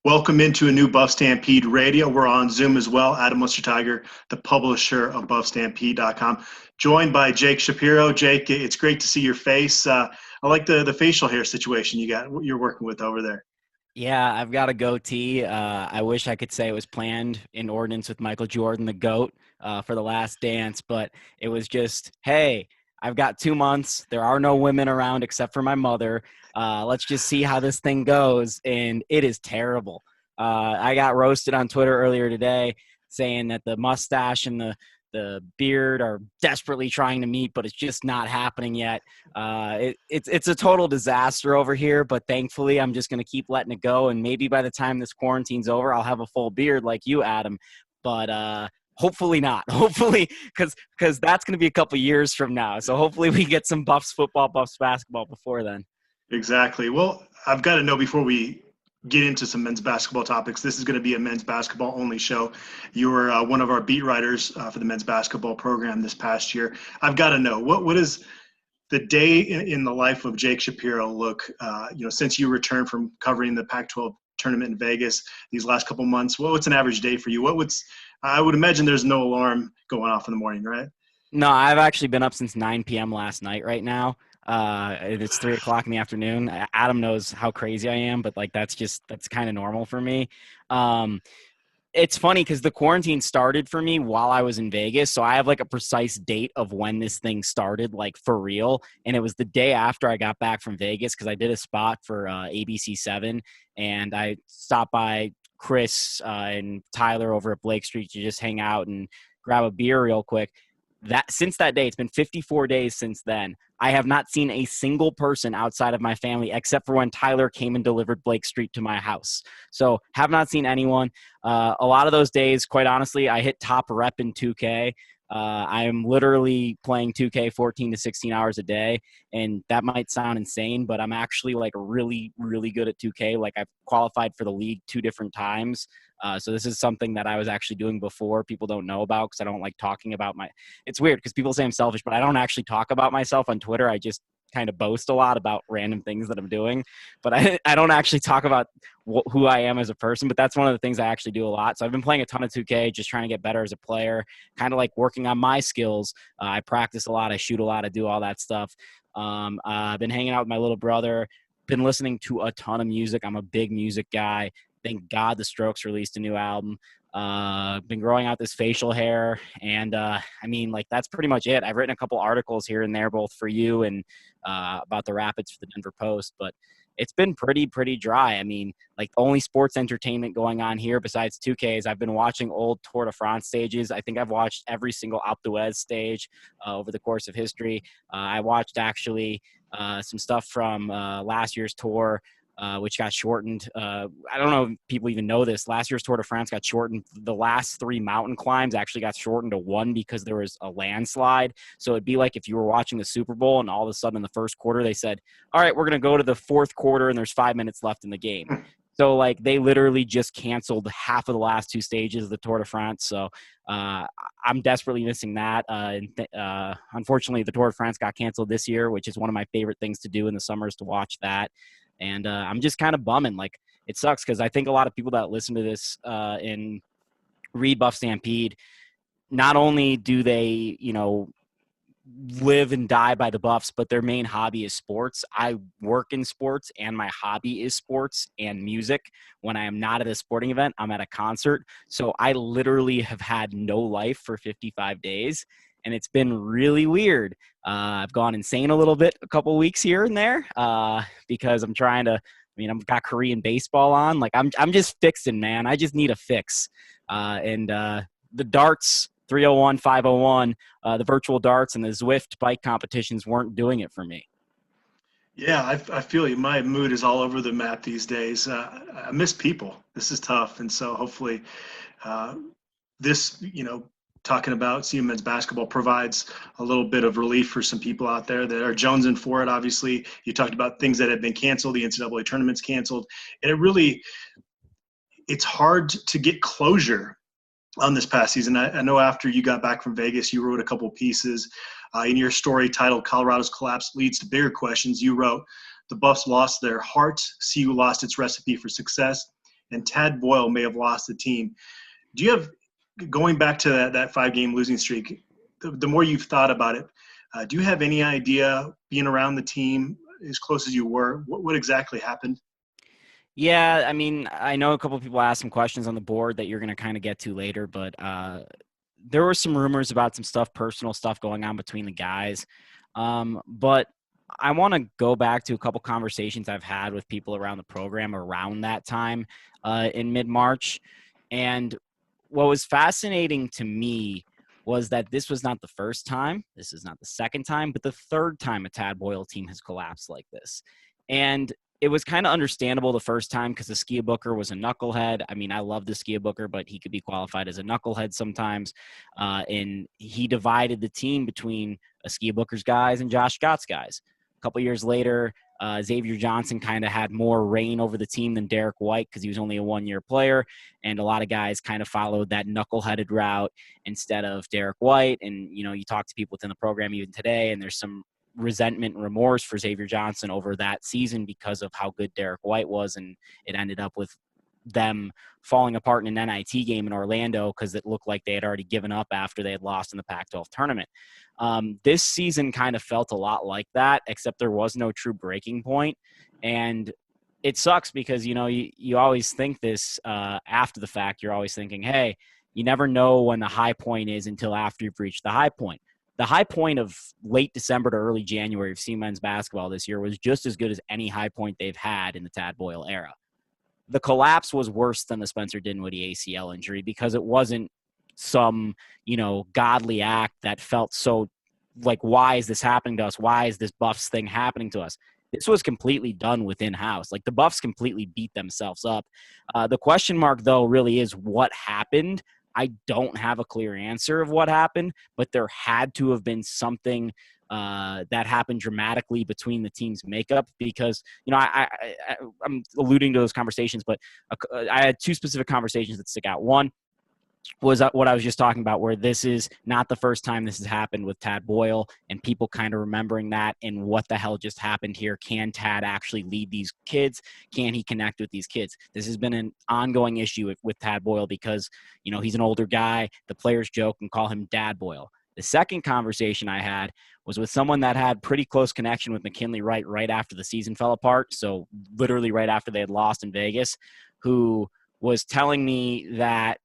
Welcome into a new BuffStampede Radio. We're on Zoom as well. Adam Munsterteiger, the publisher of BuffStampede.com, joined by Jake Shapiro. Jake, it's great to see your face. I like the facial hair situation you're working with over there. Yeah, I've got a goatee. I wish I could say it was planned in ordinance with Michael Jordan, the GOAT, for the last dance, but it was just, hey, I've got 2 months. There are no women around except for my mother. Let's just see how this thing goes, and it is terrible. I got roasted on Twitter earlier today saying that the mustache and the beard are desperately trying to meet, but it's just not happening yet. It's a total disaster over here, but thankfully I'm just going to keep letting it go, and maybe by the time this quarantine's over, I'll have a full beard like you, Adam. But hopefully not. Hopefully, because that's going to be a couple years from now. So hopefully we get some Buffs football, Buffs basketball before then. Exactly. Well, I've got to know before we get into some men's basketball topics, this is going to be a men's basketball only show. You were one of our beat writers for the men's basketball program this past year. I've got to know, what is the day in the life of Jake Shapiro look, since you returned from covering the Pac-12 tournament in Vegas these last couple months? What's an average day for you? I would imagine there's no alarm going off in the morning, right? No, I've actually been up since 9 p.m. last night right now. It's 3 o'clock in the afternoon. Adam knows how crazy I am, but that's kind of normal for me. It's funny because the quarantine started for me while I was in Vegas. So I have a precise date of when this thing started, for real. And it was the day after I got back from Vegas because I did a spot for ABC 7, and I stopped by Chris and Tyler over at Blake Street to just hang out and grab a beer real quick. Since that day, it's been 54 days since then. I have not seen a single person outside of my family except for when Tyler came and delivered Blake Street to my house. So have not seen anyone. A lot of those days, quite honestly, I hit top rep in 2K. I am literally playing 2K 14 to 16 hours a day, and that might sound insane, but I'm actually really, really good at 2K. I've qualified for the league 2 different times. So this is something that I was actually doing before people don't know about because I don't like talking about it's weird because people say I'm selfish, but I don't actually talk about myself on Twitter. I just kind of boast a lot about random things that I'm doing, but I don't actually talk about who I am as a person, but that's one of the things I actually do a lot. So I've been playing a ton of 2K, just trying to get better as a player, kind of working on my skills. I practice a lot. I shoot a lot. I do all that stuff. I've been hanging out with my little brother, been listening to a ton of music. I'm a big music guy. Thank God the Strokes released a new album. Been growing out this facial hair, and that's pretty much it. I've written a couple articles here and there, both for you and about the Rapids for the Denver Post, but it's been pretty dry. The only sports entertainment going on here besides 2K is I've been watching old Tour de France stages. I think I've watched every single Alpe d'Huez stage over the course of history. I watched actually some stuff from last year's tour, which got shortened. I don't know if people even know this. Last year's Tour de France got shortened. The last 3 mountain climbs actually got shortened to 1 because there was a landslide. So it'd be like if you were watching the Super Bowl and all of a sudden in the first quarter they said, all right, we're going to go to the 4th quarter and there's 5 minutes left in the game. So they literally just canceled half of the last 2 stages of the Tour de France. So I'm desperately missing that. Unfortunately, the Tour de France got canceled this year, which is one of my favorite things to do in the summers, to watch that. And I'm just kind of bumming. It sucks because I think a lot of people that listen to this and read Buff Stampede, not only do they, live and die by the Buffs, but their main hobby is sports. I work in sports, and my hobby is sports and music. When I am not at a sporting event, I'm at a concert. So I literally have had no life for 55 days. And it's been really weird. I've gone insane a little bit a couple weeks here and there because I'm trying to. I've got Korean baseball on. I'm just fixing, man. I just need a fix. And the darts, 301, 501, the virtual darts, and the Zwift bike competitions weren't doing it for me. Yeah, I feel you. My mood is all over the map these days. I miss people. This is tough, and so hopefully, this talking about CU men's basketball provides a little bit of relief for some people out there that are jonesing for it. Obviously, you talked about things that have been canceled, the NCAA tournament's canceled, and it's hard to get closure on this past season. I know after you got back from Vegas, you wrote a couple pieces in your story titled "Colorado's Collapse Leads to Bigger Questions." You wrote, "The Buffs lost their heart. CU lost its recipe for success. and Tad Boyle may have lost the team. Do you have, going back to that 5-game losing streak, the more you've thought about it, do you have any idea, being around the team as close as you were, what exactly happened? Yeah, I mean, I know a couple of people asked some questions on the board that you're going to kind of get to later, but there were some rumors about some stuff, personal stuff going on between the guys. But I want to go back to a couple conversations I've had with people around the program around that time in mid-March. And what was fascinating to me was that this was not the first time, this is not the second time, but the third time a Tad Boyle team has collapsed like this. And it was kind of understandable the first time because the Skia Booker was a knucklehead. I mean, I love the Skia Booker, but he could be qualified as a knucklehead sometimes. And he divided the team between a Skia Booker's guys and Josh Scott's guys. A couple years later, Xavier Johnson kind of had more reign over the team than Derek White because he was only a one-year player, and a lot of guys kind of followed that knuckleheaded route instead of Derek White. And, you know, you talk to people within the program even today, and there's some resentment and remorse for Xavier Johnson over that season because of how good Derek White was, and it ended up with them falling apart in an NIT game in Orlando because it looked like they had already given up after they had lost in the Pac-12 tournament. This season kind of felt a lot like that, except there was no true breaking point. And it sucks because, you know, you always think this after the fact. You're always thinking, hey, you never know when the high point is until after you've reached the high point. The high point of late December to early January of CU men's basketball this year was just as good as any high point they've had in the Tad Boyle era. The collapse was worse than the Spencer Dinwiddie ACL injury because it wasn't some, you know, godly act that felt so like, why is this happening to us? Why is this Buffs thing happening to us? This was completely done within house. Like, the Buffs completely beat themselves up. The question mark, though, really is what happened. I don't have a clear answer of what happened, but there had to have been something that happened dramatically between the team's makeup because, you know, I'm alluding to those conversations, but I had two specific conversations that stick out. One was what I was just talking about, where this is not the first time this has happened with Tad Boyle, and people kind of remembering that and what the hell just happened here. Can Tad actually lead these kids? Can he connect with these kids? This has been an ongoing issue with Tad Boyle because, you know, he's an older guy. The players joke and call him Dad Boyle. The second conversation I had was with someone that had pretty close connection with McKinley right after the season fell apart. So literally right after they had lost in Vegas, who was telling me that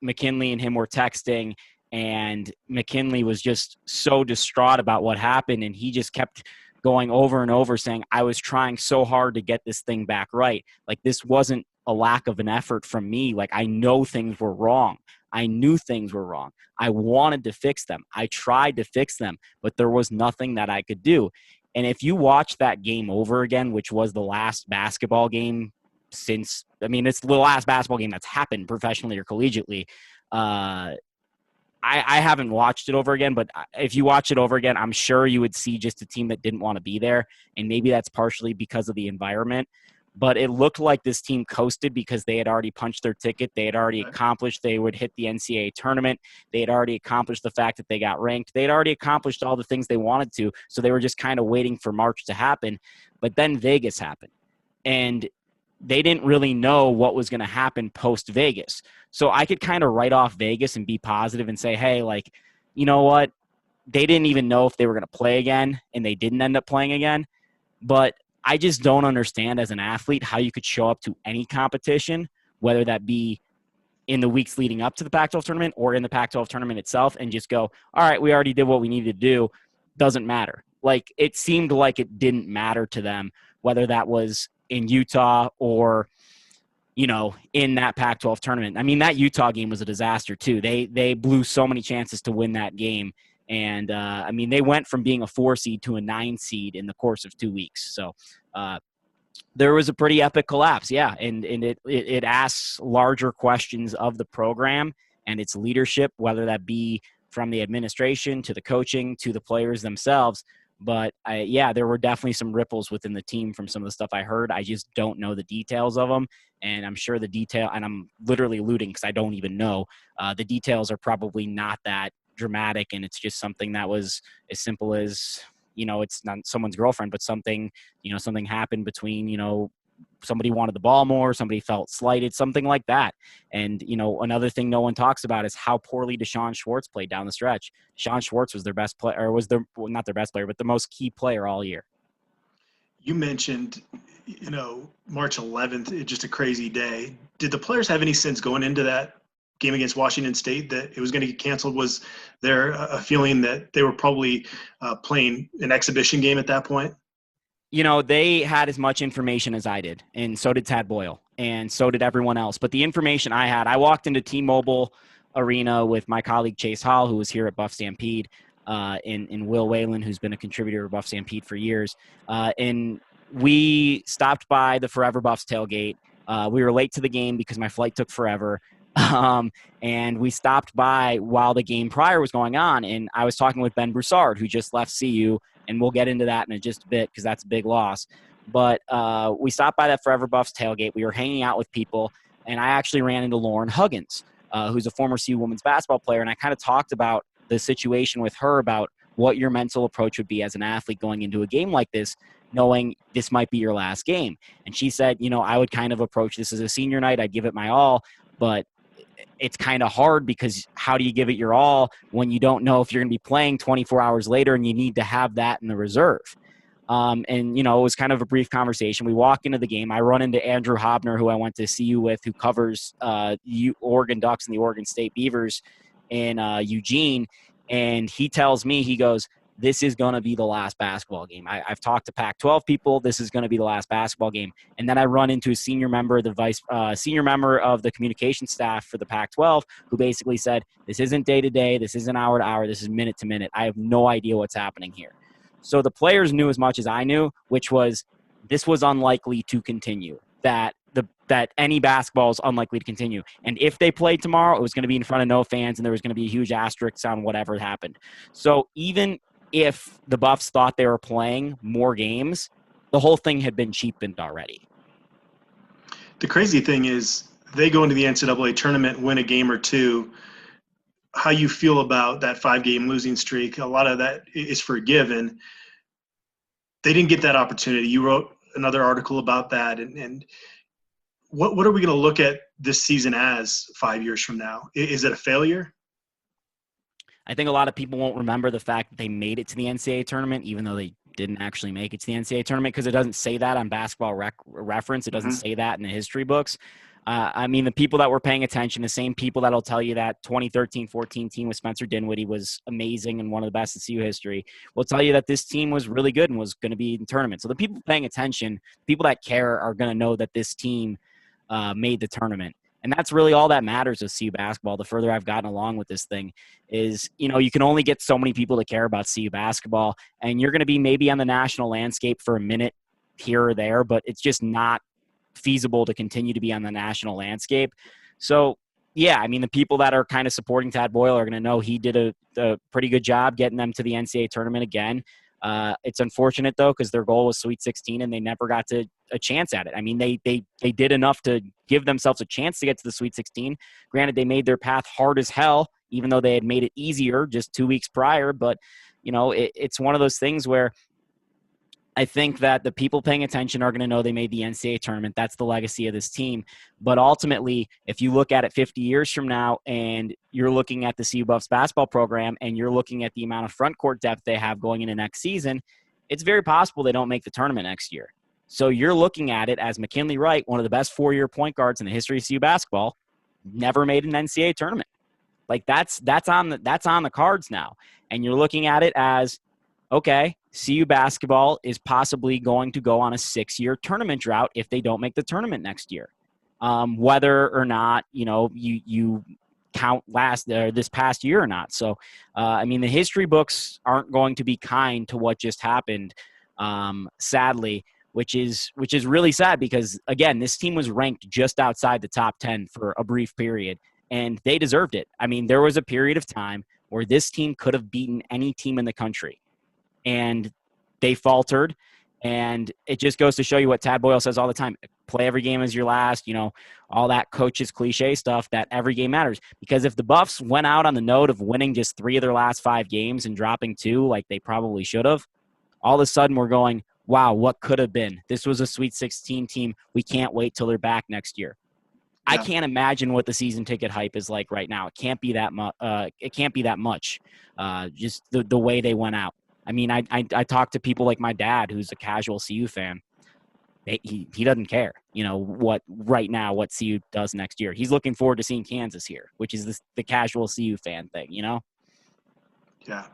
McKinley and him were texting, and McKinley was just so distraught about what happened, and he just kept going over and over saying, I was trying so hard to get this thing back right. Like, this wasn't a lack of an effort from me. Like, I know things were wrong. I knew things were wrong. I wanted to fix them. I tried to fix them, but there was nothing that I could do. And if you watch that game over again, which was the last basketball game since, I mean, it's the last basketball game that's happened professionally or collegiately. I haven't watched it over again, but if you watch it over again, I'm sure you would see just a team that didn't want to be there. And maybe that's partially because of the environment. But it looked like this team coasted because they had already punched their ticket. They had already accomplished they would hit the NCAA tournament. They had already accomplished the fact that they got ranked. They had already accomplished all the things they wanted to. So they were just kind of waiting for March to happen. But then Vegas happened. And they didn't really know what was going to happen post Vegas. So I could kind of write off Vegas and be positive and say, hey, like, you know what? They didn't even know if they were going to play again, and they didn't end up playing again. But I just don't understand as an athlete how you could show up to any competition, whether that be in the weeks leading up to the Pac-12 tournament or in the Pac-12 tournament itself, and just go, all right, we already did what we needed to do. Doesn't matter. Like, it seemed like it didn't matter to them, whether that was in Utah or, you know, in that Pac-12 tournament. I mean, that Utah game was a disaster too. They blew so many chances to win that game. And, I mean, they went from being a 4 seed to a 9 seed in the course of 2 weeks. So there was a pretty epic collapse. Yeah. And it asks larger questions of the program and its leadership, whether that be from the administration to the coaching to the players themselves. But there were definitely some ripples within the team from some of the stuff I heard. I just don't know the details of them. And I'm sure and I'm literally alluding because I don't even know. The details are probably not that dramatic. And it's just something that was as simple as, you know, it's not someone's girlfriend, but something happened between, you know, somebody wanted the ball more, somebody felt slighted, something like that. And, another thing no one talks about is how poorly Desean Schwartz played down the stretch. Desean Schwartz was their best player, or was not their best player, but the most key player all year. You mentioned, March 11th, just a crazy day. Did the players have any sense going into that game against Washington State that it was going to get canceled? Was there a feeling that they were probably playing an exhibition game at that point? They had as much information as I did, and so did Tad Boyle, and so did everyone else. But the information I had, I walked into T-Mobile Arena with my colleague Chase Hall, who was here at BuffStampede, and Will Whalen, who's been a contributor of BuffStampede for years. And we stopped by the Forever Buffs tailgate. We were late to the game because my flight took forever. And we stopped by while the game prior was going on, and I was talking with Ben Broussard, who just left CU, and we'll get into that in just a bit because that's a big loss. But we stopped by that Forever Buffs tailgate. We were hanging out with people, and I actually ran into Lauren Huggins, who's a former CU women's basketball player, and I kind of talked about the situation with her about what your mental approach would be as an athlete going into a game like this, knowing this might be your last game. And she said, I would kind of approach this as a senior night. I'd give it my all, but it's kind of hard because how do you give it your all when you don't know if you're going to be playing 24 hours later and you need to have that in the reserve? And, it was kind of a brief conversation. We walk into the game. I run into Andrew Hobner, who I went to CU with, who covers Oregon Ducks and the Oregon State Beavers in Eugene. And he tells me, he goes, this is going to be the last basketball game. I've talked to Pac-12 people. This is going to be the last basketball game. And then I run into a senior member of the communication staff for the Pac-12, who basically said, this isn't day-to-day, this isn't hour-to-hour, this is minute-to-minute. I have no idea what's happening here. So the players knew as much as I knew, which was this was unlikely to continue, that any basketball is unlikely to continue. And if they played tomorrow, it was going to be in front of no fans, and there was going to be a huge asterisk on whatever happened. So even if the Buffs thought they were playing more games, the whole thing had been cheapened already. The crazy thing is they go into the NCAA tournament, win a game or two. How you feel about that 5-game losing streak, a lot of that is forgiven. They didn't get that opportunity. You wrote another article about that. And what are we going to look at this season as 5 years from now? Is it a failure? I think a lot of people won't remember the fact that they made it to the NCAA tournament, even though they didn't actually make it to the NCAA tournament, because it doesn't say that on Basketball Reference. It doesn't say that in the history books. The people that were paying attention, the same people that'll tell you that 2013-14 team with Spencer Dinwiddie was amazing and one of the best in CU history, will tell you that this team was really good and was going to be in the tournament. So the people paying attention, people that care, are going to know that this team made the tournament. And that's really all that matters with CU basketball. The further I've gotten along with this thing is, you can only get so many people to care about CU basketball, and you're going to be maybe on the national landscape for a minute here or there, but it's just not feasible to continue to be on the national landscape. So, yeah, the people that are kind of supporting Tad Boyle are going to know he did a pretty good job getting them to the NCAA tournament again. It's unfortunate, though, because their goal was Sweet 16, and they never got to a chance at it. They did enough to give themselves a chance to get to the Sweet 16. Granted, they made their path hard as hell, even though they had made it easier just 2 weeks prior. But, it's one of those things where I think that the people paying attention are going to know they made the NCAA tournament. That's the legacy of this team. But ultimately, if you look at it 50 years from now and you're looking at the CU Buffs basketball program and you're looking at the amount of front court depth they have going into next season, it's very possible they don't make the tournament next year. So you're looking at it as McKinley Wright, one of the best 4-year point guards in the history of CU basketball, never made an NCAA tournament. Like that's on the cards now. And you're looking at it as, okay, CU basketball is possibly going to go on a 6-year tournament drought if they don't make the tournament next year. Whether or not, you count this past year or not. So, the history books aren't going to be kind to what just happened, sadly, which is really sad because, again, this team was ranked just outside the top 10 for a brief period, and they deserved it. There was a period of time where this team could have beaten any team in the country, and they faltered. And it just goes to show you what Tad Boyle says all the time: play every game as your last, all that coach's cliche stuff, that every game matters. Because if the Buffs went out on the note of winning just 3 of their last 5 games and dropping 2 like they probably should have, all of a sudden we're going, wow, what could have been? This was a Sweet 16 team. We can't wait till they're back next year. I can't imagine what the season ticket hype is like right now. It can't be that much. Just the way they went out. I mean, I talk to people like my dad, who's a casual CU fan. He doesn't care, what CU does next year. He's looking forward to seeing Kansas here, which is the casual CU fan thing, Yeah.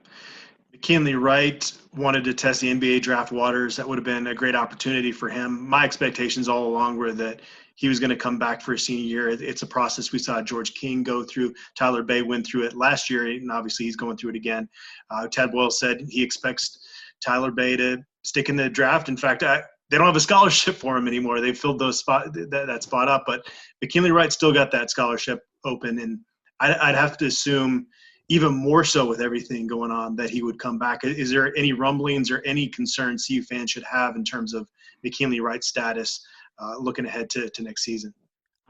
McKinley Wright wanted to test the NBA draft waters. That would have been a great opportunity for him. My expectations all along were that he was going to come back for a senior year. It's a process we saw George King go through. Tyler Bay went through it last year, and obviously he's going through it again. Tad Boyle said he expects Tyler Bay to stick in the draft. In fact, they don't have a scholarship for him anymore. They filled that spot up, but McKinley Wright still got that scholarship open, and I'd have to assume even more so with everything going on that he would come back. Is there any rumblings or any concerns CU fans should have in terms of McKinley Wright's status looking ahead to next season?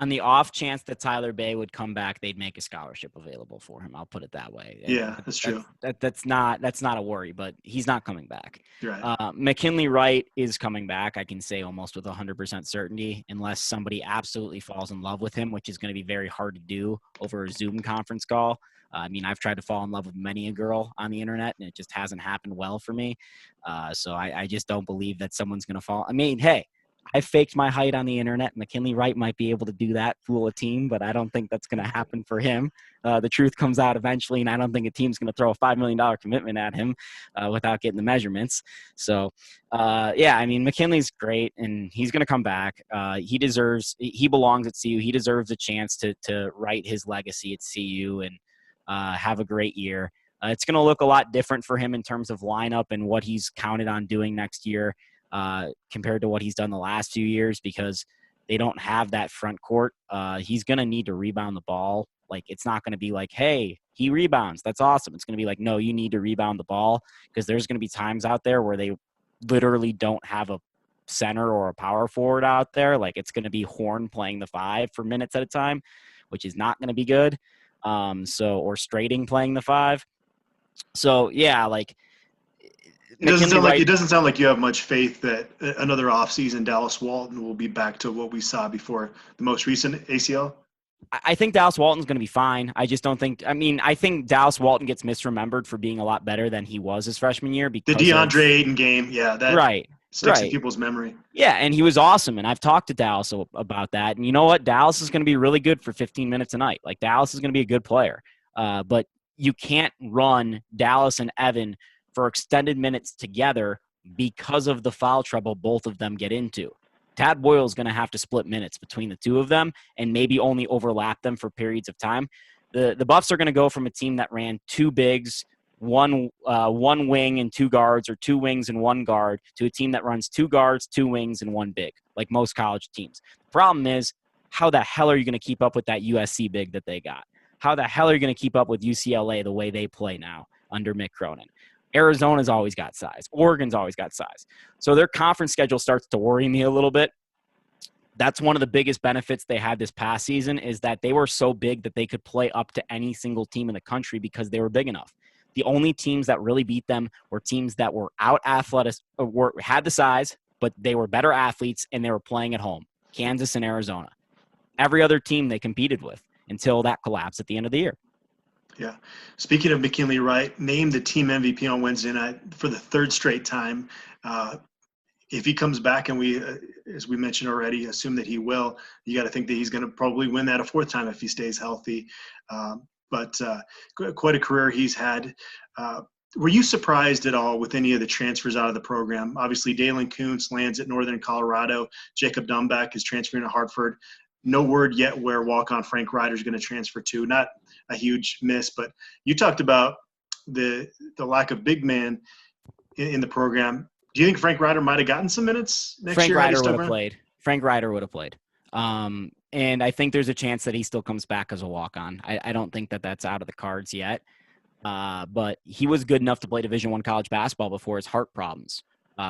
On the off chance that Tyler Bay would come back, they'd make a scholarship available for him. I'll put it that way. Yeah, that's true. That's not a worry, but he's not coming back. Right. McKinley Wright is coming back. I can say almost with 100% certainty, unless somebody absolutely falls in love with him, which is going to be very hard to do over a Zoom conference call. I mean, I've tried to fall in love with many a girl on the internet, and it just hasn't happened well for me. So I just don't believe that someone's going to fall. I mean, hey, I faked my height on the internet. McKinley Wright might be able to do that, fool a team, but I don't think that's going to happen for him. The truth comes out eventually, and I don't think a team's going to throw a $5 million commitment at him without getting the measurements. So, I mean, McKinley's great, and he's going to come back. He belongs at CU. He deserves a chance to write his legacy at CU and have a great year. It's going to look a lot different for him in terms of lineup and what he's counted on doing next year. Compared to what he's done the last few years, because they don't have that front court. He's going to need to rebound the ball. Like, it's not going to be like, hey, he rebounds. That's awesome. It's going to be like, no, you need to rebound the ball, because there's going to be times out there where they literally don't have a center or a power forward out there. Like, it's going to be Horn playing the 5 for minutes at a time, which is not going to be good. Or Strating playing the 5. So, yeah, like, it doesn't sound like you have much faith that another offseason Dallas Walton will be back to what we saw before the most recent ACL. I think Dallas Walton's going to be fine. I just don't think – I mean, I think Dallas Walton gets misremembered for being a lot better than he was his freshman year. Because the DeAndre Ayton game, that sticks in people's memory. Yeah, and he was awesome, and I've talked to Dallas about that. And you know what? Dallas is going to be really good for 15 minutes a night. Like, Dallas is going to be a good player. But you can't run Dallas and Evan – for extended minutes together because of the foul trouble both of them get into. Tad Boyle is going to have to split minutes between the two of them and maybe only overlap them for periods of time. The Buffs are going to go from a team that ran 2 bigs, one wing and 2 guards, or 2 wings and 1 guard, to a team that runs 2 guards, 2 wings, and 1 big, like most college teams. The problem is, how the hell are you going to keep up with that USC big that they got? How the hell are you going to keep up with UCLA the way they play now under Mick Cronin? Arizona's always got size. Oregon's always got size. So their conference schedule starts to worry me a little bit. That's one of the biggest benefits they had this past season, is that they were so big that they could play up to any single team in the country because they were big enough. The only teams that really beat them were teams that were out athletic, had the size, but they were better athletes and they were playing at home. Kansas and Arizona. Every other team they competed with until that collapsed at the end of the year. Yeah. Speaking of McKinley Wright, named the team MVP on Wednesday night for the 3rd straight time. If he comes back, and we, as we mentioned already, assume that he will, you got to think that he's going to probably win that a 4th time if he stays healthy. But quite a career he's had. Were you surprised at all with any of the transfers out of the program? Obviously, Dalen Kuntz lands at Northern Colorado. Jacob Dumbeck is transferring to Hartford. No word yet where walk-on Frank Ryder is going to transfer to. Not a huge miss, but you talked about the lack of big man in the program. Do you think Frank Ryder might have gotten some minutes next year? Frank Ryder would have played. And I think there's a chance that he still comes back as a walk-on. I don't think that that's out of the cards yet. But he was good enough to play Division I college basketball before his heart problems.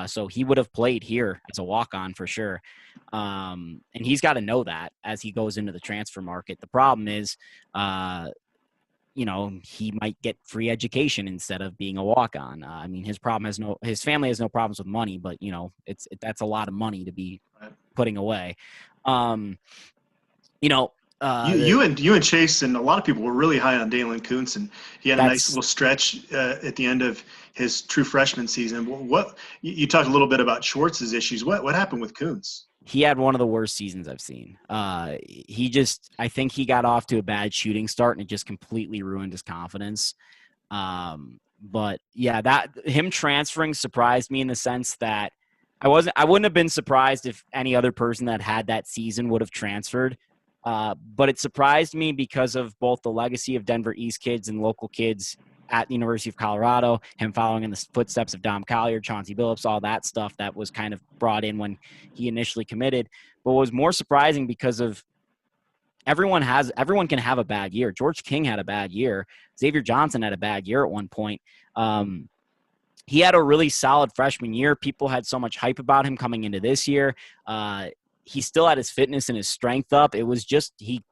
So he would have played here as a walk-on for sure. And he's got to know that as he goes into the transfer market. The problem is, he might get free education instead of being a walk-on. I mean, his family has no problems with money, but that's a lot of money to be putting away. You and Chase and a lot of people were really high on Dalen Kuntz, and he had a nice little stretch at the end of his true freshman season. What you talked a little bit about Schwartz's issues. What happened with Kuntz? He had one of the worst seasons I've seen. I think he got off to a bad shooting start and it just completely ruined his confidence. But yeah, that him transferring surprised me in the sense that I wouldn't have been surprised if any other person that had that season would have transferred. But it surprised me because of both the legacy of Denver East kids and local kids at the University of Colorado, him following in the footsteps of Dom Collier, Chauncey Billups, all that stuff that was kind of brought in when he initially committed. But what was more surprising because of everyone can have a bad year. George King had a bad year. Xavier Johnson had a bad year at one point. He had a really solid freshman year. People had so much hype about him coming into this year. He still had his fitness and his strength up. It was just he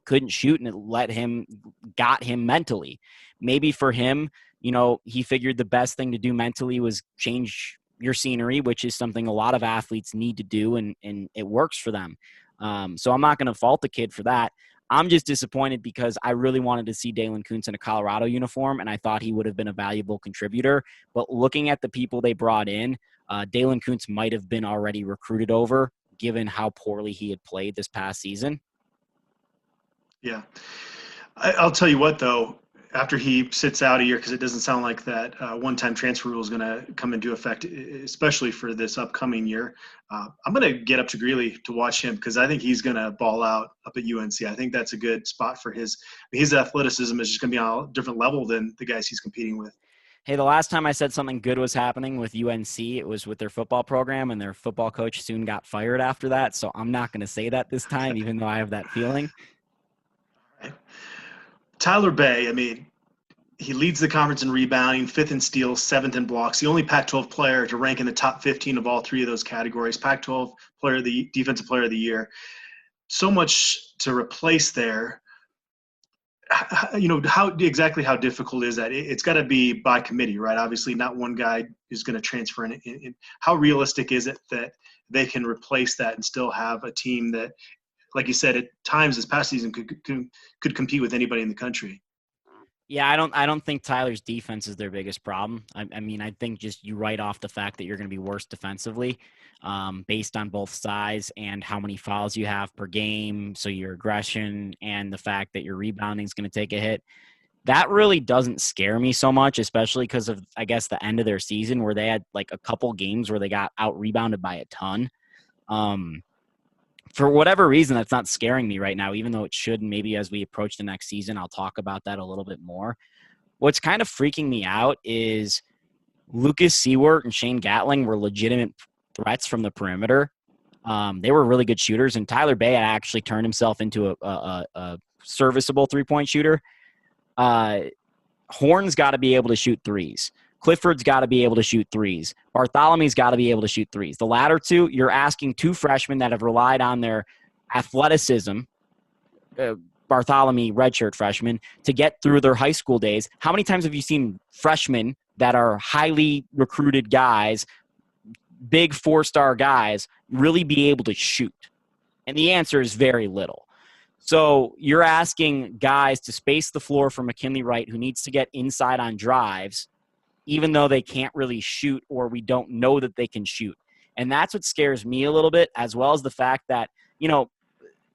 couldn't shoot, and it got him mentally. Maybe for him, he figured the best thing to do mentally was change your scenery, which is something a lot of athletes need to do, and it works for them. So I'm not going to fault the kid for that. I'm just disappointed because I really wanted to see Dalen Kuntz in a Colorado uniform, and I thought he would have been a valuable contributor. But looking at the people they brought in, Dalen Kuntz might have been already recruited over, given how poorly he had played this past season. Yeah. I'll tell you what, though, after he sits out a year, because it doesn't sound like that one-time transfer rule is going to come into effect, especially for this upcoming year. I'm going to get up to Greeley to watch him because I think he's going to ball out up at UNC. I think that's a good spot for his athleticism is just going to be on a different level than the guys he's competing with. Hey, the last time I said something good was happening with UNC, it was with their football program, and their football coach soon got fired after that. So I'm not going to say that this time, even though I have that feeling. Tyler Bay, I mean, he leads the conference in rebounding, 5th in steals, 7th in blocks. The only Pac-12 player to rank in the top 15 of all three of those categories. Pac-12 defensive player of the year. So much to replace there. How difficult is that? It's got to be by committee, right? Obviously, not one guy is going to transfer in. How realistic is it that they can replace that and still have a team that, like you said, at times this past season could compete with anybody in the country? Yeah, I don't think Tyler's defense is their biggest problem. I mean, I think just you write off the fact that you're going to be worse defensively based on both size and how many fouls you have per game. So your aggression and the fact that your rebounding is going to take a hit. That really doesn't scare me so much, especially because of, I guess, the end of their season where they had like a couple games where they got out-rebounded by a ton. For whatever reason, that's not scaring me right now, even though it should. And maybe as we approach the next season, I'll talk about that a little bit more. What's kind of freaking me out is Lucas Seward and Shane Gatling were legitimate threats from the perimeter. They were really good shooters, and Tyler Bay had actually turned himself into a serviceable three-point shooter. Horn's got to be able to shoot threes. Clifford's got to be able to shoot threes. Bartholomew's got to be able to shoot threes. The latter two, you're asking two freshmen that have relied on their athleticism, Bartholomew, redshirt freshman, to get through their high school days. How many times have you seen freshmen that are highly recruited guys, big four-star guys, really be able to shoot? And the answer is very little. So you're asking guys to space the floor for McKinley Wright, who needs to get inside on drives, even though they can't really shoot or we don't know that they can shoot. And that's what scares me a little bit, as well as the fact that,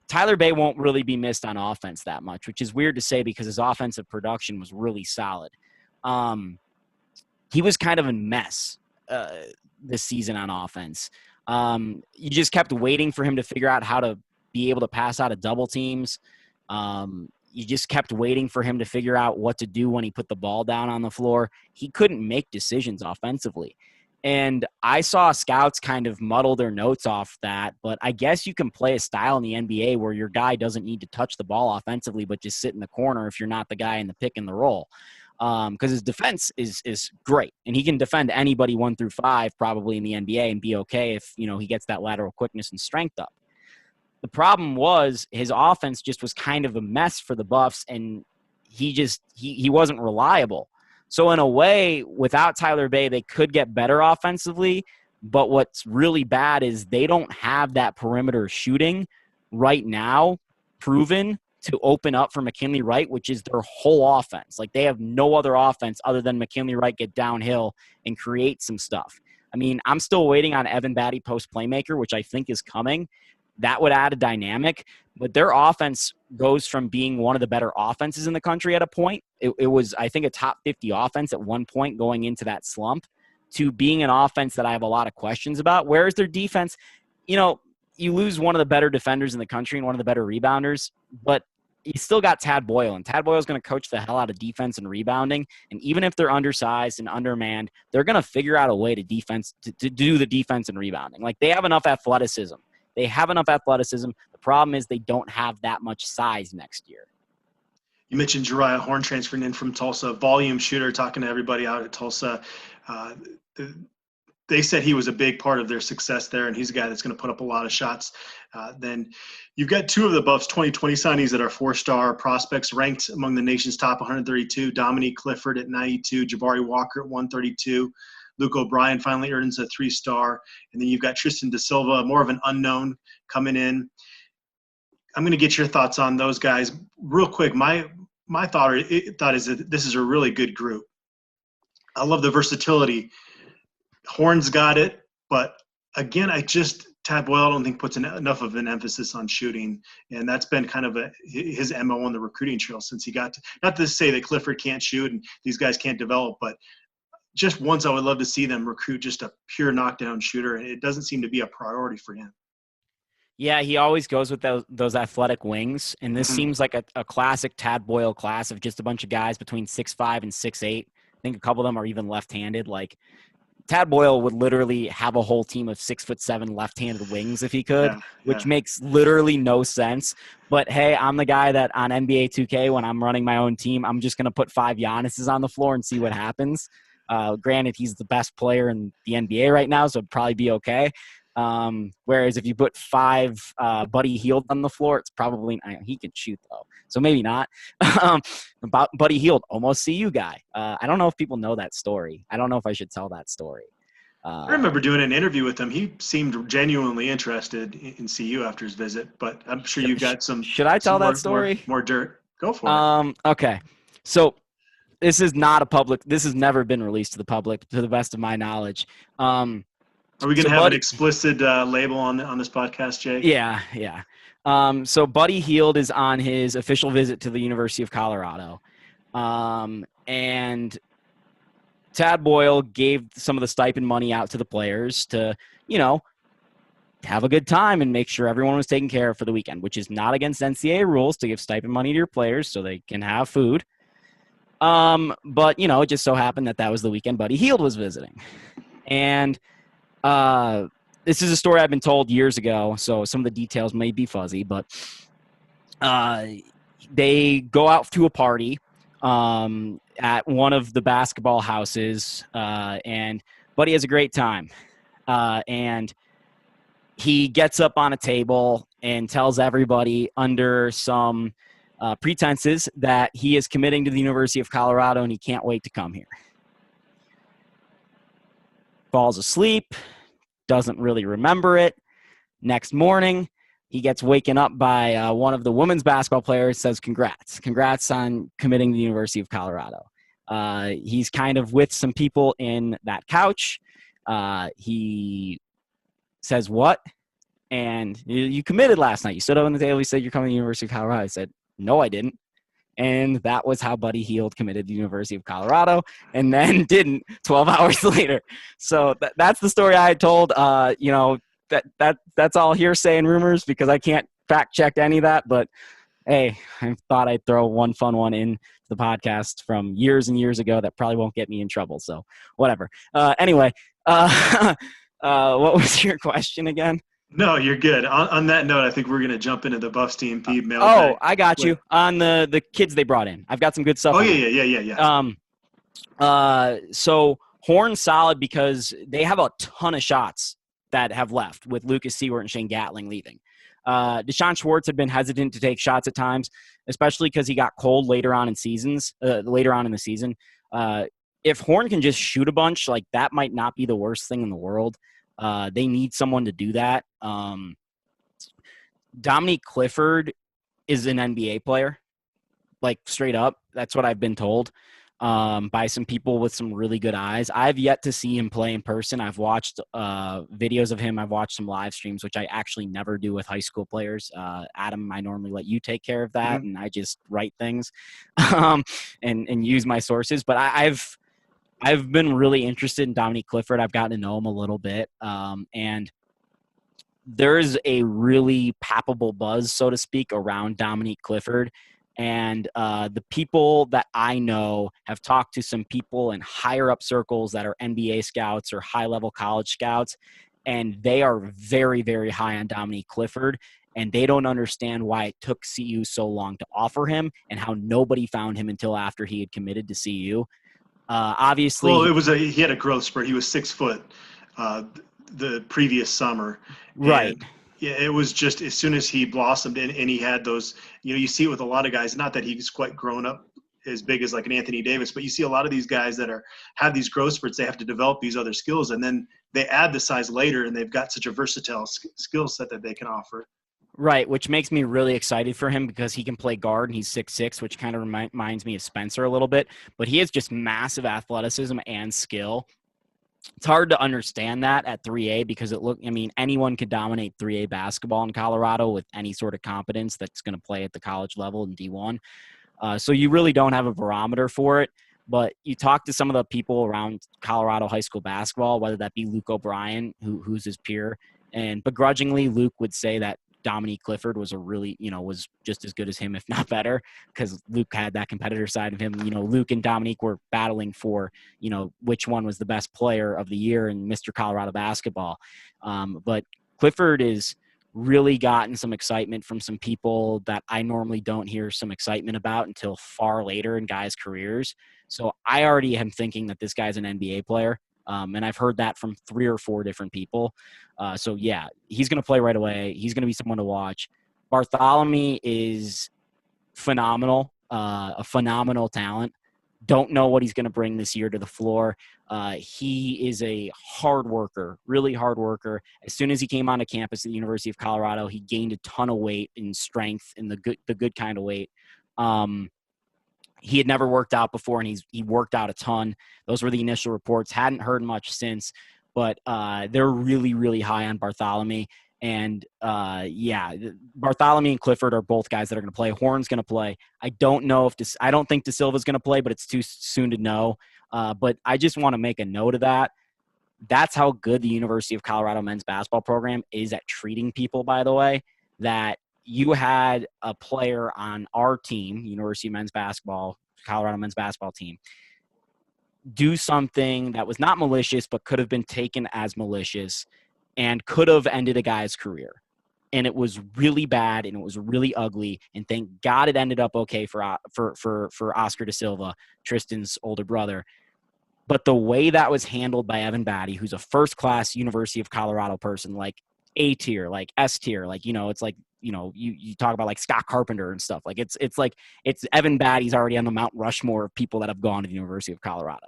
Tyler Bay won't really be missed on offense that much, which is weird to say because his offensive production was really solid. He was kind of a mess this season on offense. You just kept waiting for him to figure out how to be able to pass out of double teams. You just kept waiting for him to figure out what to do when he put the ball down on the floor. He couldn't make decisions offensively. And I saw scouts kind of muddle their notes off that, but I guess you can play a style in the NBA where your guy doesn't need to touch the ball offensively, but just sit in the corner if you're not the guy in the pick and the roll. Because his defense is great, and he can defend anybody 1 through 5 probably in the NBA and be okay if, he gets that lateral quickness and strength up. The problem was his offense just was kind of a mess for the Buffs, and he wasn't reliable. So in a way, without Tyler Bay, they could get better offensively. But what's really bad is they don't have that perimeter shooting right now proven to open up for McKinley Wright, which is their whole offense. Like, they have no other offense other than McKinley Wright get downhill and create some stuff. I mean, I'm still waiting on Evan Batty post playmaker, which I think is coming. That would add a dynamic, but their offense goes from being one of the better offenses in the country at a point. It was, I think, a top 50 offense at one point going into that slump, to being an offense that I have a lot of questions about. Where is their defense? You know, you lose one of the better defenders in the country and one of the better rebounders, but you still got Tad Boyle, and Tad Boyle is going to coach the hell out of defense and rebounding. And even if they're undersized and undermanned, they're going to figure out a way to do the defense and rebounding. Like, they have enough athleticism. The problem is they don't have that much size next year. You mentioned Jariah Horn transferring in from Tulsa, volume shooter, talking to everybody out at Tulsa. They said he was a big part of their success there, and he's a guy that's going to put up a lot of shots. Then you've got two of the Buffs 2020 signees that are 4-star prospects ranked among the nation's top 132, Dominique Clifford at 92, Jabari Walker at 132. Luke O'Brien finally earns a 3-star. And then you've got Tristan Da Silva, more of an unknown, coming in. I'm going to get your thoughts on those guys real quick. My thought is that this is a really good group. I love the versatility. Horn's got it, but again, Tad Boyle I don't think puts enough of an emphasis on shooting, and that's been kind of his MO on the recruiting trail since he got to. Not to say that Clifford can't shoot and these guys can't develop, but just once I would love to see them recruit just a pure knockdown shooter, and it doesn't seem to be a priority for him. Yeah, he always goes with those athletic wings, and this seems like a classic Tad Boyle class of just a bunch of guys between 6'5" and 6'8". I think a couple of them are even left-handed. Like, Tad Boyle would literally have a whole team of 6'7" left-handed wings if he could, which makes literally no sense. But hey, I'm the guy that on NBA 2K, when I'm running my own team, I'm just going to put 5 Giannis's on the floor and see what happens. Granted, he's the best player in the NBA right now, so it'd probably be okay. Whereas if you put 5 Buddy Hield on the floor, it's probably he can shoot though, so maybe not. About Buddy Hield, almost CU guy. I don't know if people know that story. I don't know if I should tell that story. I remember doing an interview with him. He seemed genuinely interested in CU after his visit, but I'm sure you've got some. Should I tell that story? More dirt. Go for it. Okay. So this is not a public. This has never been released to the public, to the best of my knowledge. Are we going to have an explicit label on this podcast, Jake? Yeah. So Buddy Hield is on his official visit to the University of Colorado. And Tad Boyle gave some of the stipend money out to the players to, have a good time and make sure everyone was taken care of for the weekend, which is not against NCAA rules to give stipend money to your players so they can have food. But, it just so happened that was the weekend Buddy Hield was visiting. And this is a story I've been told years ago, so some of the details may be fuzzy, but they go out to a party at one of the basketball houses, and Buddy has a great time. And he gets up on a table and tells everybody under some pretenses that he is committing to the University of Colorado and he can't wait to come here. Falls asleep, doesn't really remember it. Next morning, he gets waken up by one of the women's basketball players, says, Congrats on committing to the University of Colorado. He's kind of with some people in that couch. He says, what? And you committed last night. You stood up on the table. You said you're coming to the University of Colorado. I said, no, I didn't. And that was how Buddy Hield committed to the University of Colorado and then didn't 12 hours later. So that's the story I had told. That's all hearsay and rumors because I can't fact check any of that. But, hey, I thought I'd throw one fun one in the podcast from years and years ago that probably won't get me in trouble. So whatever. Anyway, what was your question again? No, you're good. On that note, I think we're going to jump into the BuffStampede mail. Oh, I got you. On the kids they brought in. I've got some good stuff. Oh, yeah. So Horn's solid because they have a ton of shots that have left with Lucas Seward and Shane Gatling leaving. Desean Schwartz had been hesitant to take shots at times. especially because he got cold later on in the season. If Horn can just shoot a bunch, like that might not be the worst thing in the world. They need someone to do that. Dominique Clifford is an NBA player, like straight up. That's what I've been told by some people with some really good eyes. I've yet to see him play in person. I've watched videos of him. I've watched some live streams, which I actually never do with high school players. Adam, I normally let you take care of that, and I just write things and use my sources. But I've been really interested in Dominique Clifford. I've gotten to know him a little bit, and there's a really palpable buzz, so to speak, around Dominique Clifford. And the people that I know have talked to some people in higher up circles that are NBA scouts or high-level college scouts, and they are very, very high on Dominique Clifford, and they don't understand why it took CU so long to offer him and how nobody found him until after he had committed to CU. Obviously, well, he had a growth spurt. He was 6 foot the previous summer, right. and yeah, it was just as soon as he blossomed and he had those. You see it with a lot of guys. Not that he's quite grown up as big as like an Anthony Davis, but you see a lot of these guys that have these growth spurts. They have to develop these other skills, and then they add the size later, and they've got such a versatile skill set that they can offer. Right, which makes me really excited for him because he can play guard and he's 6'6", which kind of reminds me of Spencer a little bit. But he has just massive athleticism and skill. It's hard to understand that at 3A because anyone could dominate 3A basketball in Colorado with any sort of competence that's going to play at the college level in D1. So you really don't have a barometer for it. But you talk to some of the people around Colorado high school basketball, whether that be Luke O'Brien, who's his peer, and begrudgingly, Luke would say that Dominique Clifford was was just as good as him, if not better, because Luke had that competitor side of him. Luke and Dominique were battling for, which one was the best player of the year in Mr. Colorado basketball. But Clifford is really gotten some excitement from some people that I normally don't hear some excitement about until far later in guys' careers. So I already am thinking that this guy's an NBA player. And I've heard that from 3 or 4 different people. So, yeah, he's going to play right away. He's going to be someone to watch. Bartholomew is phenomenal, a phenomenal talent. Don't know what he's going to bring this year to the floor. He is a hard worker, really hard worker. As soon as he came onto campus at the University of Colorado, he gained a ton of weight and strength, and the good kind of weight. He had never worked out before, and he worked out a ton. Those were the initial reports. Hadn't heard much since, but they're really, really high on Bartholomew. And, Bartholomew and Clifford are both guys that are going to play. Horn's going to play. I don't think De Silva's going to play, but it's too soon to know. But I just want to make a note of that. That's how good the University of Colorado men's basketball program is at treating people, by the way, that you had a player on our team, University men's basketball, Colorado men's basketball team, do something that was not malicious, but could have been taken as malicious and could have ended a guy's career. And it was really bad and it was really ugly. And thank God it ended up okay for Oscar De Silva, Tristan's older brother. But the way that was handled by Evan Batty, who's a first-class University of Colorado person, like A tier, like S tier, like, it's like, you talk about like Scott Carpenter and stuff. Like it's Evan Batty's already on the Mount Rushmore of people that have gone to the University of Colorado.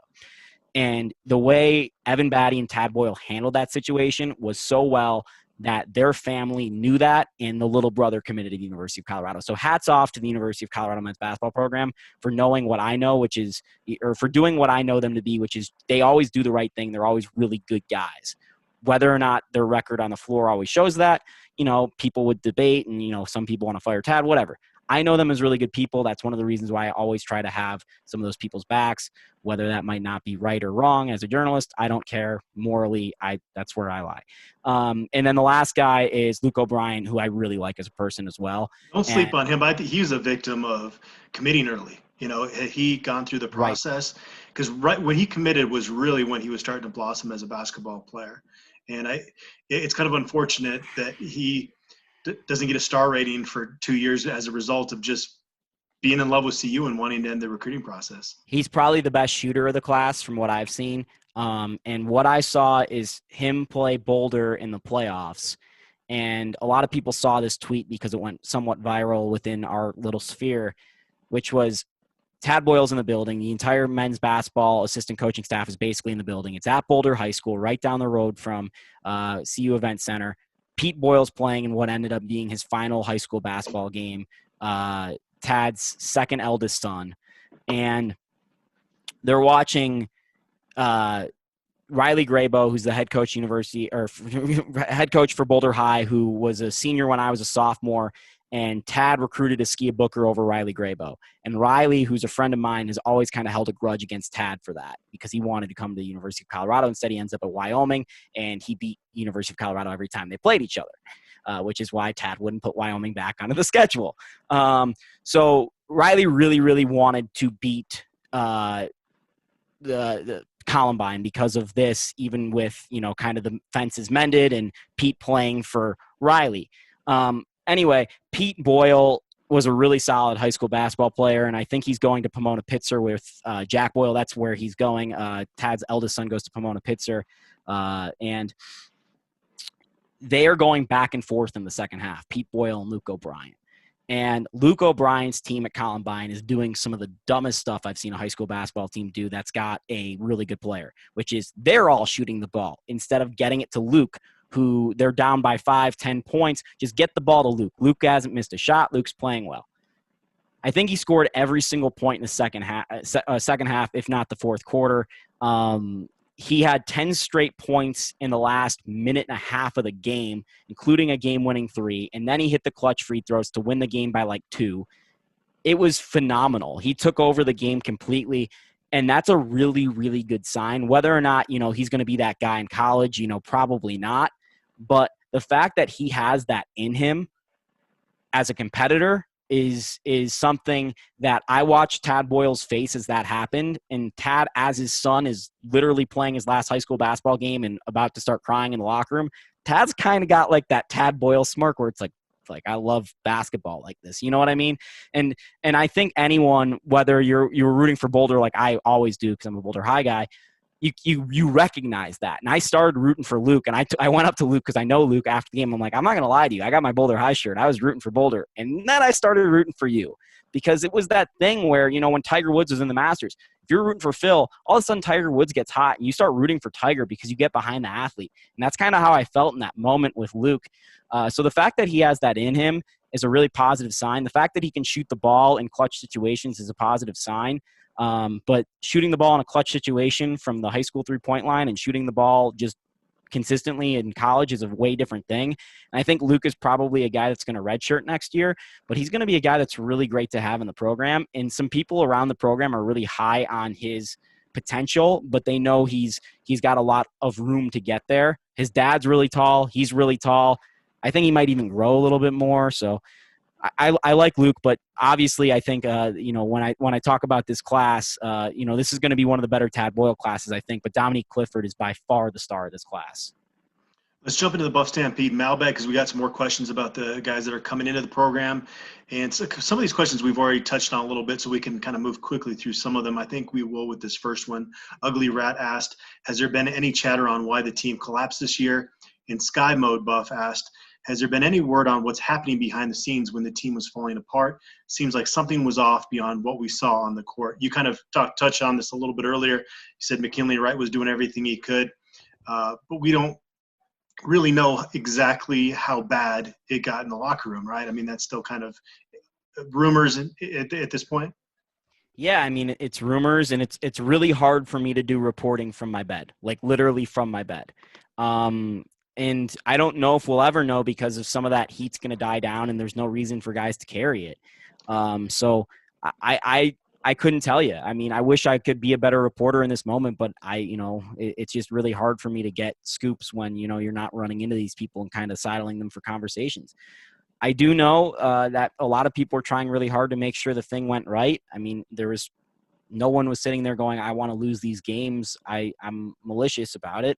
And the way Evan Batty and Tad Boyle handled that situation was so well that their family knew that, and the little brother committed to the University of Colorado. So hats off to the University of Colorado men's basketball program for knowing what I know, for doing what I know them to be, which is they always do the right thing. They're always really good guys. Whether or not their record on the floor always shows that, people would debate, and, some people want to fire Tad, whatever. I know them as really good people. That's one of the reasons why I always try to have some of those people's backs, whether that might not be right or wrong. As a journalist, I don't care. Morally, that's where I lie. And then the last guy is Luke O'Brien, who I really like as a person as well. Don't sleep on him. I think he was a victim of committing early. Had he gone through the process, because right when he committed was really when he was starting to blossom as a basketball player. And it's kind of unfortunate that he doesn't get a star rating for 2 years as a result of just being in love with CU and wanting to end the recruiting process. He's probably the best shooter of the class from what I've seen. And what I saw is him play Boulder in the playoffs. And a lot of people saw this tweet because it went somewhat viral within our little sphere, which was Tad Boyle's in the building. The entire men's basketball assistant coaching staff is basically in the building. It's at Boulder High School, right down the road from CU Event Center. Pete Boyle's playing in what ended up being his final high school basketball game, Tad's second eldest son. And they're watching Riley Graybo, who's the head coach head coach for Boulder High, who was a senior when I was a sophomore, and Tad recruited Askia Booker over Riley Graybo. And Riley, who's a friend of mine, has always kind of held a grudge against Tad for that because he wanted to come to the University of Colorado. Instead, he ends up at Wyoming, and he beat University of Colorado every time they played each other, which is why Tad wouldn't put Wyoming back onto the schedule. So Riley really, really wanted to beat the Columbine because of this, even with, kind of the fences mended and Pete playing for Riley. Anyway, Pete Boyle was a really solid high school basketball player, and I think he's going to Pomona-Pitzer with Jack Boyle. That's where he's going. Tad's eldest son goes to Pomona-Pitzer, and they are going back and forth in the second half, Pete Boyle and Luke O'Brien. And Luke O'Brien's team at Columbine is doing some of the dumbest stuff I've seen a high school basketball team do that's got a really good player, which is they're all shooting the ball instead of getting it to Luke, who they're down by 5-10 points. Just get the ball to Luke. Luke hasn't missed a shot. Luke's playing well. I think he scored every single point in the second half, if not the fourth quarter. He had 10 straight points in the last minute and a half of the game, including a game-winning 3, and then he hit the clutch free throws to win the game by 2. It was phenomenal. He took over the game completely, and that's a really, really good sign. Whether or not, he's going to be that guy in college, probably not. But the fact that he has that in him as a competitor is something that I watched Tad Boyle's face as that happened. And Tad, as his son, is literally playing his last high school basketball game and about to start crying in the locker room. Tad's kind of got that Tad Boyle smirk where it's like I love basketball like this. You know what I mean? And I think anyone, whether you're rooting for Boulder like I always do because I'm a Boulder High guy, you recognize that. And I started rooting for Luke, and I went up to Luke because I know Luke after the game. I'm like, I'm not going to lie to you. I got my Boulder High shirt. I was rooting for Boulder. And then I started rooting for you because it was that thing where, when Tiger Woods was in the Masters, if you're rooting for Phil, all of a sudden Tiger Woods gets hot, and you start rooting for Tiger because you get behind the athlete. And that's kind of how I felt in that moment with Luke. So the fact that he has that in him is a really positive sign. The fact that he can shoot the ball in clutch situations is a positive sign. But shooting the ball in a clutch situation from the high school 3-point line and shooting the ball just consistently in college is a way different thing. And I think Luke is probably a guy that's going to redshirt next year, but he's going to be a guy that's really great to have in the program. And some people around the program are really high on his potential, but they know he's got a lot of room to get there. His dad's really tall. He's really tall. I think he might even grow a little bit more. So I like Luke, but obviously I think, when I talk about this class, this is going to be one of the better Tad Boyle classes, I think, but Dominique Clifford is by far the star of this class. Let's jump into the Buff Stampede mailbag because we got some more questions about the guys that are coming into the program. And so some of these questions we've already touched on a little bit, so we can kind of move quickly through some of them. I think we will with this first one. Ugly Rat asked, has there been any chatter on why the team collapsed this year? And Sky Mode Buff asked, has there been any word on what's happening behind the scenes when the team was falling apart? Seems like something was off beyond what we saw on the court. You kind of touched on this a little bit earlier. You said McKinley Wright was doing everything he could, but we don't really know exactly how bad it got in the locker room, right? I mean, that's still kind of rumors at this point. Yeah, I mean, it's rumors, and it's really hard for me to do reporting from my bed, like literally from my bed. And I don't know if we'll ever know because of some of that heat's going to die down, and there's no reason for guys to carry it. So I couldn't tell you. I mean, I wish I could be a better reporter in this moment, but it's just really hard for me to get scoops when, you're not running into these people and kind of sidling them for conversations. I do know that a lot of people are trying really hard to make sure the thing went right. I mean, no one was sitting there going, I want to lose these games. I'm malicious about it.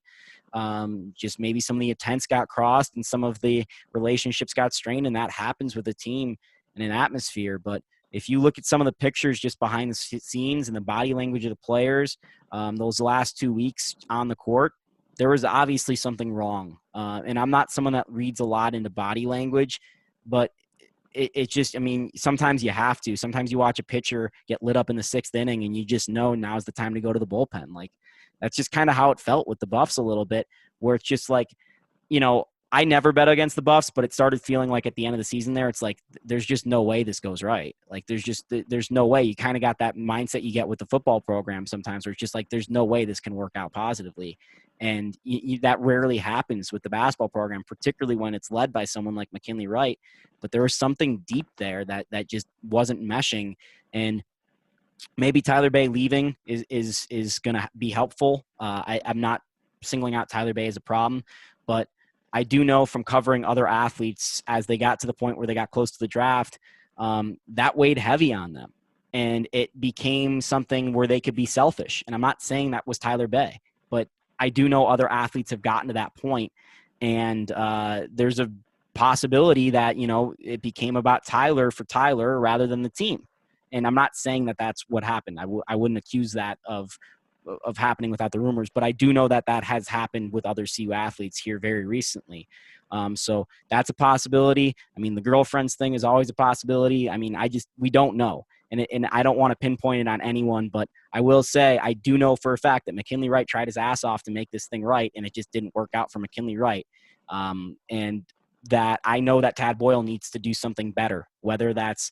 Just maybe some of the intents got crossed and some of the relationships got strained, and that happens with a team and an atmosphere. But if you look at some of the pictures just behind the scenes and the body language of the players, those last 2 weeks on the court, there was obviously something wrong. And I'm not someone that reads a lot into body language, but it just, I mean, sometimes you have to. Sometimes you watch a pitcher get lit up in the 6th inning and you just know now's the time to go to the bullpen. Like, that's just kind of how it felt with the Buffs a little bit, where it's just like, I never bet against the Buffs, but it started feeling like at the end of the season there, it's like, there's just no way this goes right. Like, there's no way. You kind of got that mindset you get with the football program sometimes, where it's just like, there's no way this can work out positively. And that rarely happens with the basketball program, particularly when it's led by someone like McKinley Wright. But there was something deep there that just wasn't meshing. And maybe Tyler Bay leaving is going to be helpful. I'm not singling out Tyler Bay as a problem, but I do know from covering other athletes as they got to the point where they got close to the draft, that weighed heavy on them. And it became something where they could be selfish. And I'm not saying that was Tyler Bay, but I do know other athletes have gotten to that point. And there's a possibility that, it became about Tyler for Tyler rather than the team. And I'm not saying that that's what happened. I wouldn't accuse that of happening without the rumors, but I do know that has happened with other CU athletes here very recently. So that's a possibility. I mean, the girlfriends thing is always a possibility. I mean, we don't know. And I don't want to pinpoint it on anyone, but I will say I do know for a fact that McKinley Wright tried his ass off to make this thing right, and it just didn't work out for McKinley Wright. And that I know that Tad Boyle needs to do something better, whether that's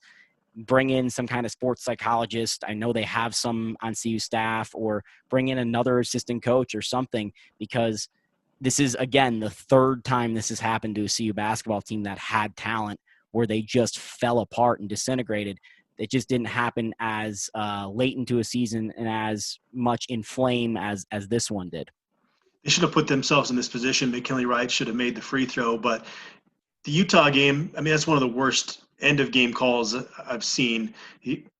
bring in some kind of sports psychologist. I know they have some on CU staff, or bring in another assistant coach or something, because this is, again, the 3rd time this has happened to a CU basketball team that had talent where they just fell apart and disintegrated. It just didn't happen as late into a season and as much in flame as this one did. They should have put themselves in this position. McKinley Wright should have made the free throw, but the Utah game, I mean, that's one of the worst end-of-game calls I've seen.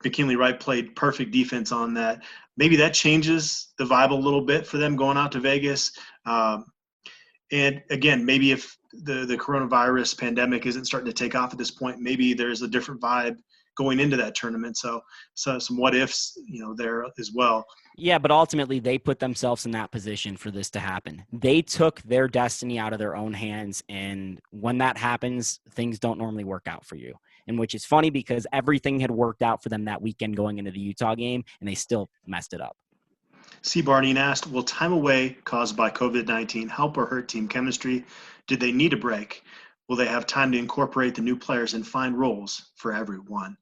McKinley Wright played perfect defense on that. Maybe that changes the vibe a little bit for them going out to Vegas. And again, maybe if the coronavirus pandemic isn't starting to take off at this point, maybe there's a different vibe going into that tournament. So some what ifs, there as well. Yeah, but ultimately they put themselves in that position for this to happen. They took their destiny out of their own hands, and when that happens, things don't normally work out for you. And which is funny because everything had worked out for them that weekend going into the Utah game, and they still messed it up. C. Barney asked, will time away caused by COVID-19 help or hurt team chemistry? Did they need a break? Will they have time to incorporate the new players and find roles for everyone?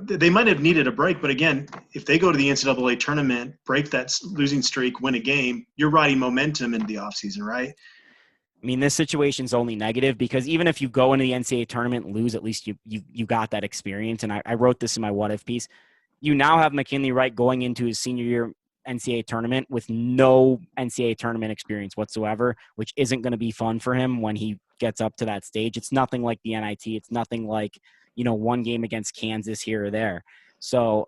They might have needed a break, but again, if they go to the NCAA tournament, break that losing streak, win a game, you're riding momentum into the offseason, right? I mean, this situation's only negative because even if you go into the NCAA tournament and lose, at least you got that experience. And I wrote this in my what if piece. You now have McKinley Wright going into his senior year NCAA tournament with no NCAA tournament experience whatsoever, which isn't going to be fun for him when he gets up to that stage. It's nothing like the NIT. It's nothing like, one game against Kansas here or there. So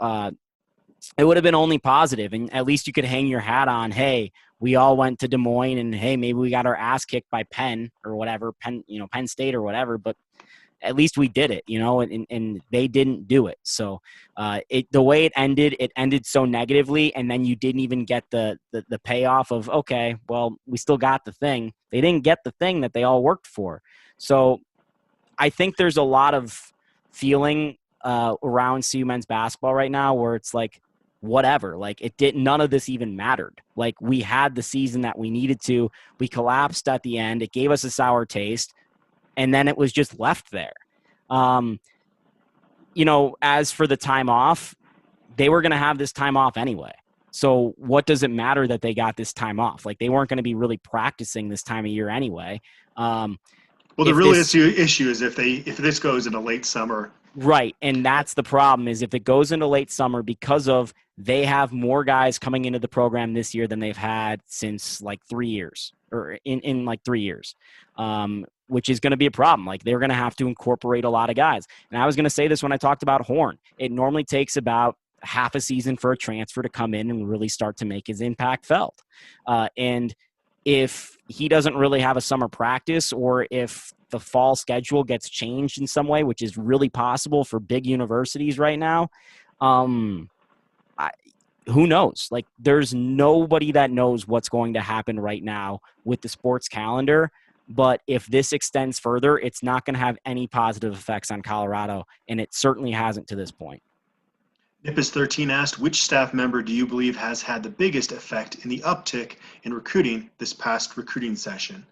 it would have been only positive, and at least you could hang your hat on, hey, we all went to Des Moines, and hey, maybe we got our ass kicked by Penn or whatever, Penn State or whatever, but at least we did it, and they didn't do it. So the way it ended so negatively, and then you didn't even get the payoff of, okay, well, we still got the thing. They didn't get the thing that they all worked for. So I think there's a lot of feeling around CU men's basketball right now where it's like, whatever, like none of this even mattered. Like, we had the season that we needed to. We collapsed at the end. It gave us a sour taste. And then it was just left there. As for the time off, they were going to have this time off anyway. So what does it matter that they got this time off? Like, they weren't going to be really practicing this time of year anyway. Well, the real issue is if this goes into late summer. Right, and that's the problem, is if it goes into late summer, because of they have more guys coming into the program this year than they've had since like 3 years, or in like 3 years, which is going to be a problem. Like, they're going to have to incorporate a lot of guys. And I was going to say this when I talked about Horn. It normally takes about half a season for a transfer to come in and really start to make his impact felt. And if he doesn't really have a summer practice, or if the fall schedule gets changed in some way, which is really possible for big universities right now, who knows? Like, there's nobody that knows what's going to happen right now with the sports calendar. But if this extends further, it's not going to have any positive effects on Colorado, and it certainly hasn't to this point. Nippus13 asked, which staff member do you believe has had the biggest effect in the uptick in recruiting this past recruiting session?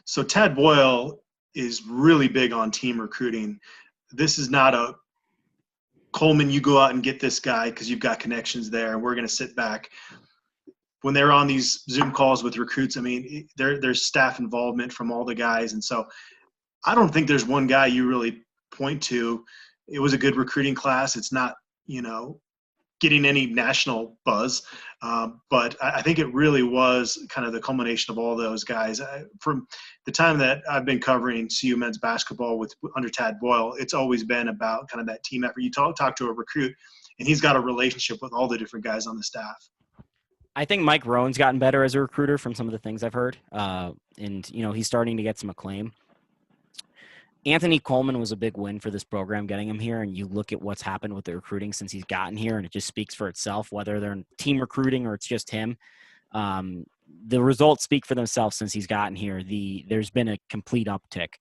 So Tad Boyle is really big on team recruiting. This is not a Coleman, you go out and get this guy because you've got connections there, and we're going to sit back. When they're on these Zoom calls with recruits, I mean, there's staff involvement from all the guys. And so I don't think there's one guy you really point to. It was a good recruiting class. It's not, getting any national buzz. But I think it really was kind of the culmination of all those guys. From the time that I've been covering CU men's basketball under Tad Boyle, it's always been about kind of that team effort. You talk to a recruit, and he's got a relationship with all the different guys on the staff. I think Mike Rowan's gotten better as a recruiter from some of the things I've heard. And he's starting to get some acclaim. Anthony Coleman was a big win for this program, getting him here. And you look at what's happened with the recruiting since he's gotten here, and it just speaks for itself, whether they're team recruiting or it's just him. The results speak for themselves since he's gotten here. There's been a complete uptick.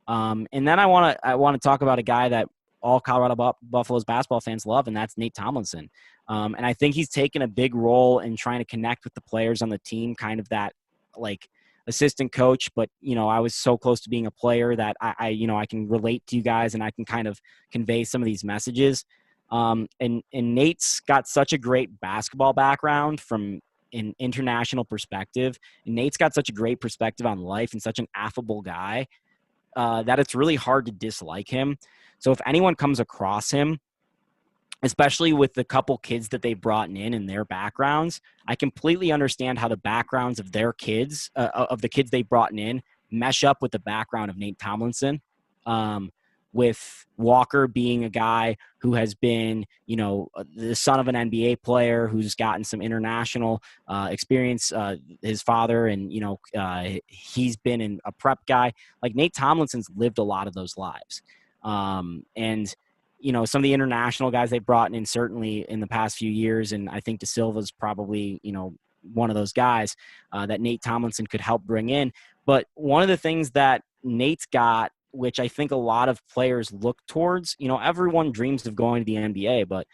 And then I want to talk about a guy that all Colorado Buffaloes basketball fans love, and that's Nate Tomlinson. And I think he's taken a big role in trying to connect with the players on the team, kind of that like assistant coach, but I was so close to being a player that I can relate to you guys, and I can kind of convey some of these messages. And Nate's got such a great basketball background from an international perspective, and Nate's got such a great perspective on life and such an affable guy that it's really hard to dislike him. So if anyone comes across him, especially with the couple kids that they brought in and their backgrounds, I completely understand how the backgrounds of their kids, of the kids they brought in, mesh up with the background of Nate Tomlinson. With Walker being a guy who has been, the son of an NBA player who's gotten some international experience, his father, and, he's been a prep guy. Like, Nate Tomlinson's lived a lot of those lives. And some of the international guys they brought in certainly in the past few years, and I think De Silva's probably, one of those guys that Nate Tomlinson could help bring in. But one of the things that Nate's got, which I think a lot of players look towards, everyone dreams of going to the NBA, but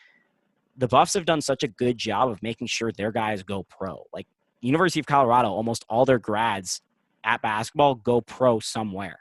the Buffs have done such a good job of making sure their guys go pro. Like, University of Colorado, almost all their grads at basketball go pro somewhere.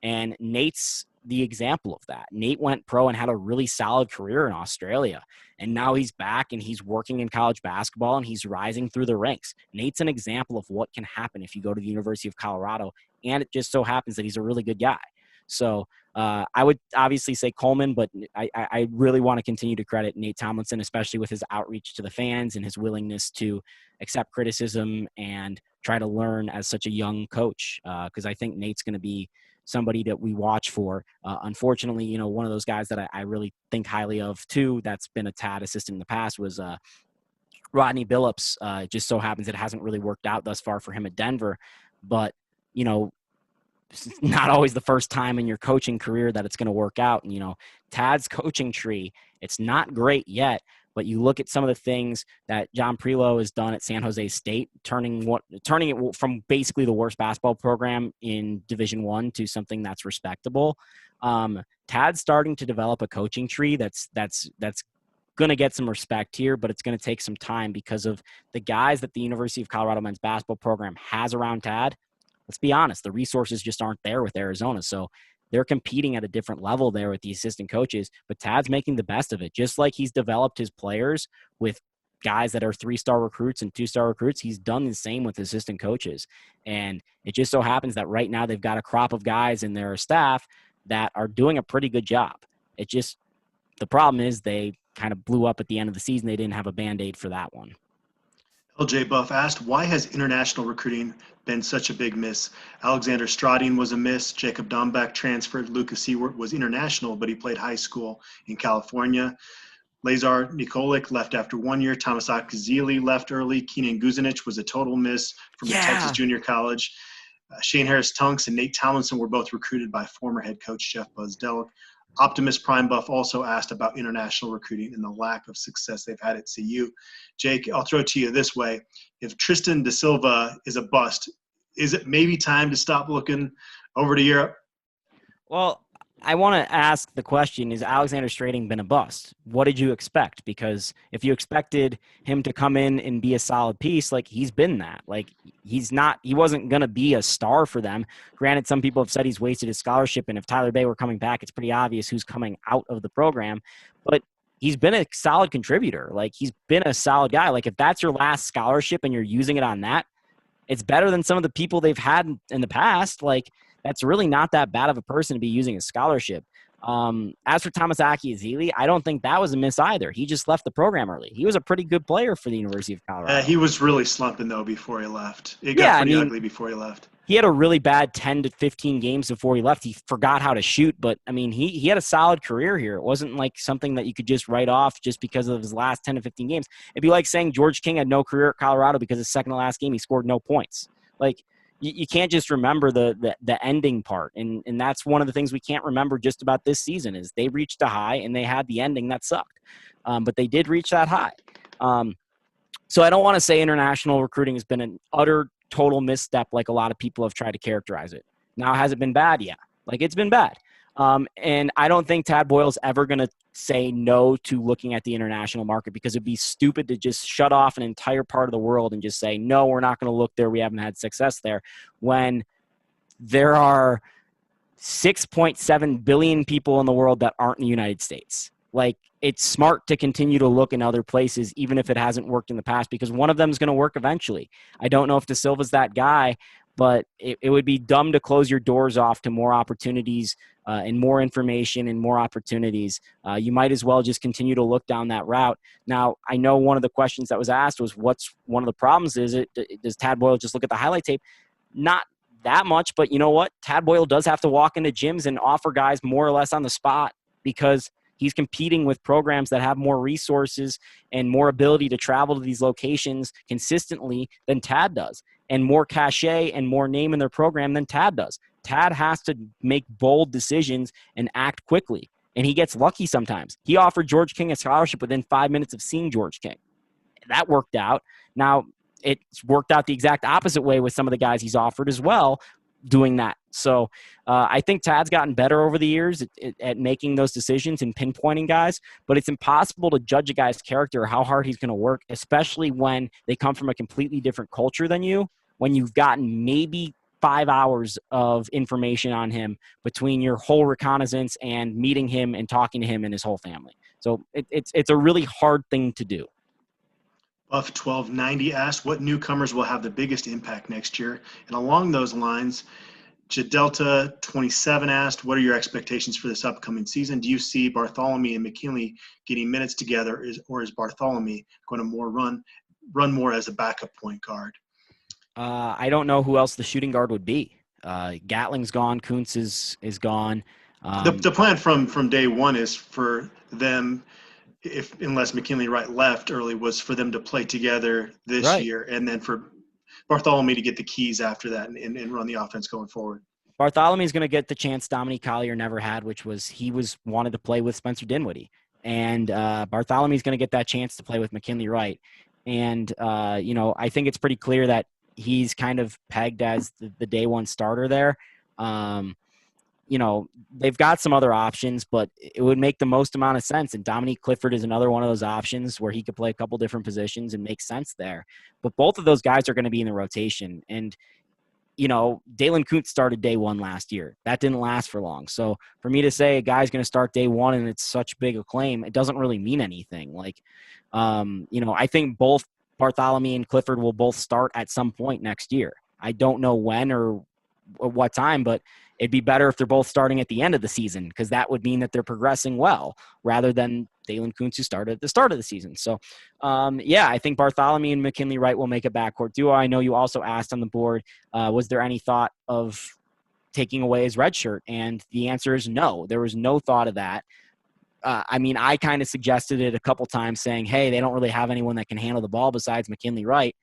And Nate's the example of that. Nate went pro and had a really solid career in Australia. And now he's back and he's working in college basketball and he's rising through the ranks. Nate's an example of what can happen if you go to the University of Colorado. And it just so happens that he's a really good guy. So I would obviously say Coleman, but I really want to continue to credit Nate Tomlinson, especially with his outreach to the fans and his willingness to accept criticism and try to learn as such a young coach. Because I think Nate's going to be somebody that we watch for. Unfortunately, one of those guys that I really think highly of too, that's been a TAD assistant in the past, was Rodney Billups. It just so happens it hasn't really worked out thus far for him at Denver, but it's not always the first time in your coaching career that it's going to work out. And, Tad's coaching tree, it's not great yet, but you look at some of the things that John Prelo has done at San Jose State, turning it from basically the worst basketball program in Division I to something that's respectable. Tad's starting to develop a coaching tree that's going to get some respect here, but it's going to take some time because of the guys that the University of Colorado men's basketball program has around Tad. Let's be honest, the resources just aren't there with Arizona. So they're competing at a different level there with the assistant coaches, but Tad's making the best of it. Just like he's developed his players with guys that are 3-star recruits and 2-star recruits, he's done the same with assistant coaches. And it just so happens that right now they've got a crop of guys in their staff that are doing a pretty good job. The problem is they kind of blew up at the end of the season. They didn't have a Band-Aid for that one. LJ Buff asked, why has international recruiting been such a big miss? Alexander Stradin was a miss. Jacob Dombeck transferred. Lucas Seward was international, but he played high school in California. Lazar Nikolic left after 1 year. Thomas Akazili left early. Keenan Guzanich was a total miss from the Texas Junior College. Shane Harris-Tunks and Nate Tomlinson were both recruited by former head coach Jeff Buzdelic. Optimus Prime Buff also asked about international recruiting and the lack of success they've had at CU. Jake, I'll throw it to you this way. If Tristan da Silva is a bust, is it maybe time to stop looking over to Europe? Well, I want to ask the question, is Alexander Strating been a bust? What did you expect? Because if you expected him to come in and be a solid piece, like, he's been that. Like, he wasn't going to be a star for them. Granted, some people have said he's wasted his scholarship, and if Tyler Bay were coming back, it's pretty obvious who's coming out of the program. But he's been a solid contributor. Like, he's been a solid guy. Like, if that's your last scholarship and you're using it on that, it's better than some of the people they've had in the past. Like, that's really not that bad of a person to be using a scholarship. As for Thomas Akiazili, I don't think that was a miss either. He just left the program early. He was a pretty good player for the University of Colorado. He was really slumping, though, before he left. It got pretty ugly before he left. He had a really bad 10 to 15 games before he left. He forgot how to shoot, but, I mean, he had a solid career here. It wasn't like something that you could just write off just because of his last 10 to 15 games. It'd be like saying George King had no career at Colorado because his second to last game he scored no points. Like, you can't just remember the ending part. And that's one of the things we can't remember just about this season is they reached a high and they had the ending that sucked. But they did reach that high. So I don't want to say international recruiting has been an utter total misstep like a lot of people have tried to characterize it. Now, has it been bad? Yeah. Like, it's been bad. And I don't think Tad Boyle's ever going to say no to looking at the international market because it'd be stupid to just shut off an entire part of the world and just say, no, we're not going to look there. We haven't had success there. When there are 6.7 billion people in the world that aren't in the United States. Like, it's smart to continue to look in other places, even if it hasn't worked in the past, because one of them is going to work eventually. I don't know if Da Silva's that guy, but it would be dumb to close your doors off to more opportunities and more information and more opportunities. You might as well just continue to look down that route. Now, I know one of the questions that was asked was, what's one of the problems? Does Tad Boyle just look at the highlight tape? Not that much, but you know what? Tad Boyle does have to walk into gyms and offer guys more or less on the spot because he's competing with programs that have more resources and more ability to travel to these locations consistently than Tad does, and more cachet and more name in their program than Tad does. Tad has to make bold decisions and act quickly, and he gets lucky sometimes. He offered George King a scholarship within 5 minutes of seeing George King. That worked out. Now, it's worked out the exact opposite way with some of the guys he's offered as well, doing that. So I think Tad's gotten better over the years at making those decisions and pinpointing guys, but it's impossible to judge a guy's character or how hard he's going to work, especially when they come from a completely different culture than you, when you've gotten maybe 5 hours of information on him between your whole reconnaissance and meeting him and talking to him and his whole family. So it's a really hard thing to do. Buff 1290 asked, what newcomers will have the biggest impact next year? And along those lines, Jadelta 27 asked, what are your expectations for this upcoming season? Do you see Bartholomew and McKinley getting minutes together, or is Bartholomew going to run more as a backup point guard? I don't know who else the shooting guard would be. Gatling's gone. Kuntz is gone. The plan from day one is for them, unless McKinley Wright left early, was for them to play together this year, and then for Bartholomew to get the keys after that and run the offense going forward. Bartholomew's going to get the chance Dominique Collier never had, which was wanted to play with Spencer Dinwiddie. And Bartholomew's going to get that chance to play with McKinley Wright. And, I think it's pretty clear that he's kind of pegged as the day one starter there. They've got some other options, but it would make the most amount of sense. And Dominique Clifford is another one of those options where he could play a couple different positions and make sense there. But both of those guys are going to be in the rotation. And, Dalen Kuntz started day one last year. That didn't last for long. So for me to say a guy's going to start day one and it's such big a claim, it doesn't really mean anything. I think both Bartholomew and Clifford will both start at some point next year. I don't know when or what time, but it'd be better if they're both starting at the end of the season, because that would mean that they're progressing well rather than Dalen Kuntz, who started at the start of the season. So, I think Bartholomew and McKinley Wright will make a backcourt duo. I know you also asked on the board, was there any thought of taking away his red shirt? And the answer is no. There was no thought of that. I kind of suggested it a couple times saying, hey, they don't really have anyone that can handle the ball besides McKinley Wright.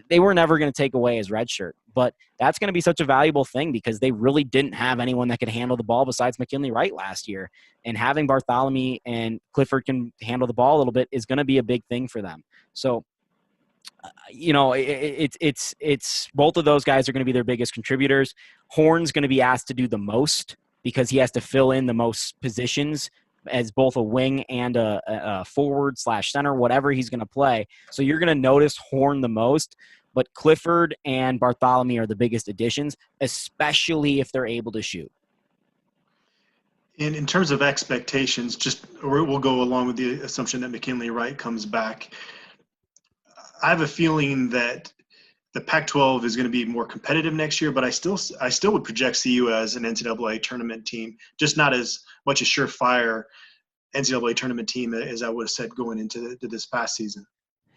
they were never going to take away his red shirt. But that's going to be such a valuable thing because they really didn't have anyone that could handle the ball besides McKinley Wright last year. And having Bartholomew and Clifford can handle the ball a little bit is going to be a big thing for them. So, it's both of those guys are going to be their biggest contributors. Horn's going to be asked to do the most because he has to fill in the most positions as both a wing and a forward / center, whatever he's going to play. So you're going to notice Horn the most, but Clifford and Bartholomew are the biggest additions, especially if they're able to shoot. And in terms of expectations, we'll go along with the assumption that McKinley Wright comes back. I have a feeling that the Pac-12 is going to be more competitive next year, but I still would project CU as an NCAA tournament team, just not as much a surefire NCAA tournament team as I would have said going into this past season.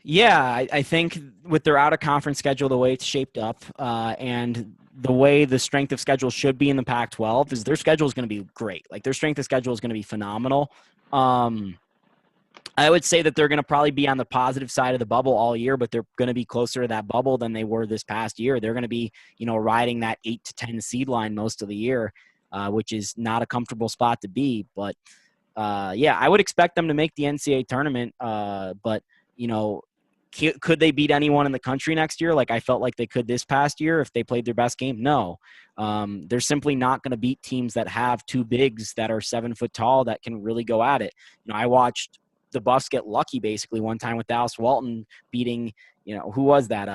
Yeah, I think with their out-of-conference schedule, the way it's shaped up, and the way the strength of schedule should be in the Pac-12 is their schedule is going to be great. Like their strength of schedule is going to be phenomenal. I would say that they're going to probably be on the positive side of the bubble all year, but they're going to be closer to that bubble than they were this past year. They're going to be, riding that 8 to 10 seed line most of the year, which is not a comfortable spot to be. But I would expect them to make the NCAA tournament. But could they beat anyone in the country next year? Like I felt like they could this past year if they played their best game. No, they're simply not going to beat teams that have two bigs that are 7 foot tall that can really go at it. I watched the Buffs get lucky basically one time with Dallas Walton beating, who was that?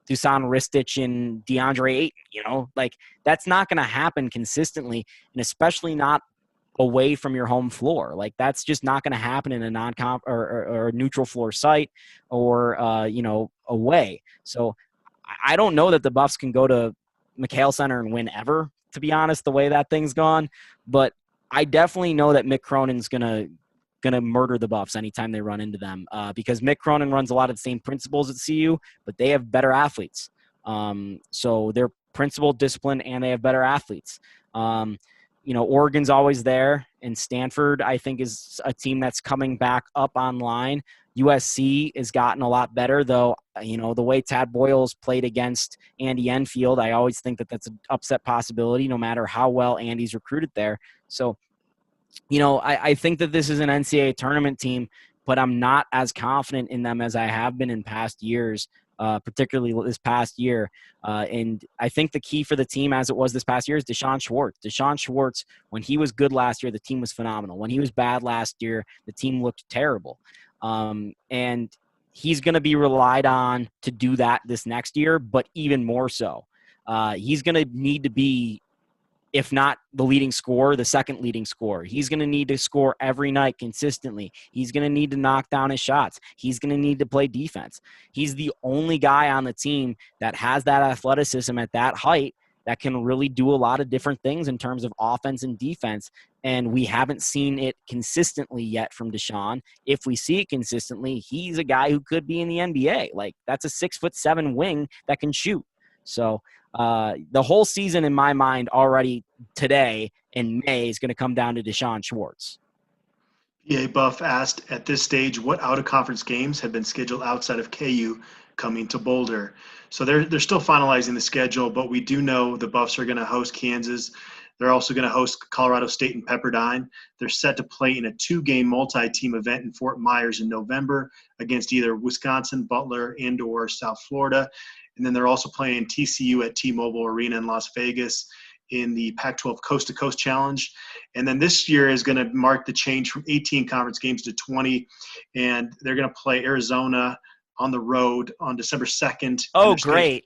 Dusan Ristic and DeAndre Ayton, like that's not going to happen consistently, and especially not away from your home floor. Like that's just not going to happen in a non-comp or a neutral floor site or, away. So I don't know that the Buffs can go to McHale Center and win ever, to be honest, the way that thing's gone. But I definitely know that Mick Cronin's going to murder the Buffs anytime they run into them because Mick Cronin runs a lot of the same principles at CU, but they have better athletes. So they're principled, disciplined, and they have better athletes. Oregon's always there, and Stanford, I think, is a team that's coming back up online. USC has gotten a lot better, though, the way Tad Boyle's played against Andy Enfield, I always think that that's an upset possibility no matter how well Andy's recruited there. So, I think that this is an NCAA tournament team, but I'm not as confident in them as I have been in past years, particularly this past year. And I think the key for the team as it was this past year is Desean Schwartz. Desean Schwartz, when he was good last year, the team was phenomenal. When he was bad last year, the team looked terrible. And he's going to be relied on to do that this next year, but even more so. He's going to need to be, if not the leading scorer, the second leading scorer. He's going to need to score every night consistently. He's going to need to knock down his shots. He's going to need to play defense. He's the only guy on the team that has that athleticism at that height that can really do a lot of different things in terms of offense and defense. And we haven't seen it consistently yet from Desean. If we see it consistently, he's a guy who could be in the NBA. Like that's a 6'7" wing that can shoot. So the whole season in my mind already today in May is going to come down to Desean Schwartz. PA Buff asked at this stage what out-of-conference games have been scheduled outside of KU coming to Boulder. So they're still finalizing the schedule, but we do know the Buffs are going to host Kansas. They're also going to host Colorado State and Pepperdine. They're set to play in a 2-game multi-team event in Fort Myers in November against either Wisconsin, Butler, and or South Florida. And then they're also playing TCU at T-Mobile Arena in Las Vegas in the Pac-12 Coast to Coast Challenge. And then this year is going to mark the change from 18 conference games to 20. And they're going to play Arizona on the road on December 2nd. Oh, great.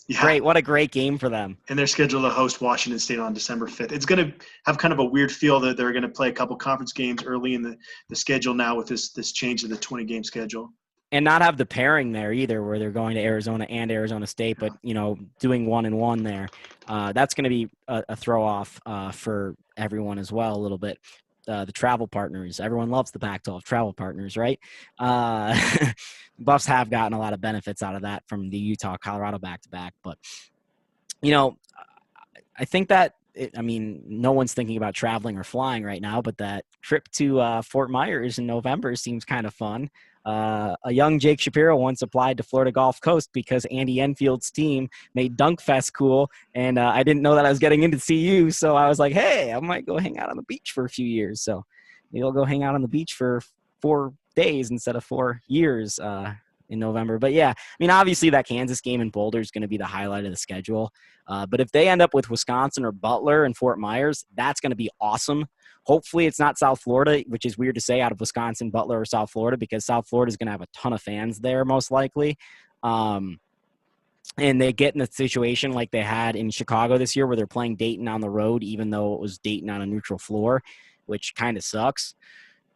Yeah. Great. What a great game for them. And they're scheduled to host Washington State on December 5th. It's going to have kind of a weird feel that they're going to play a couple conference games early in the schedule now with this change to the 20-game schedule. And not have the pairing there either where they're going to Arizona and Arizona State, but, doing 1-1 there. That's going to be a throw-off for everyone as well a little bit. The travel partners. Everyone loves the Pac-12 travel partners, right? Buffs have gotten a lot of benefits out of that from the Utah-Colorado back-to-back. But, I think that I mean, no one's thinking about traveling or flying right now, but that trip to Fort Myers in November seems kind of fun. A young Jake Shapiro once applied to Florida Gulf Coast because Andy Enfield's team made Dunk Fest cool, and I didn't know that I was getting into CU, so I was like, hey, I might go hang out on the beach for a few years. So maybe I'll go hang out on the beach for 4 days instead of 4 years in November. But yeah, I mean, obviously that Kansas game in Boulder is going to be the highlight of the schedule. But if they end up with Wisconsin or Butler and Fort Myers, that's going to be awesome. Hopefully it's not South Florida, which is weird to say out of Wisconsin, Butler, or South Florida, because South Florida is going to have a ton of fans there most likely. And they get in a situation like they had in Chicago this year where they're playing Dayton on the road, even though it was Dayton on a neutral floor, which kind of sucks.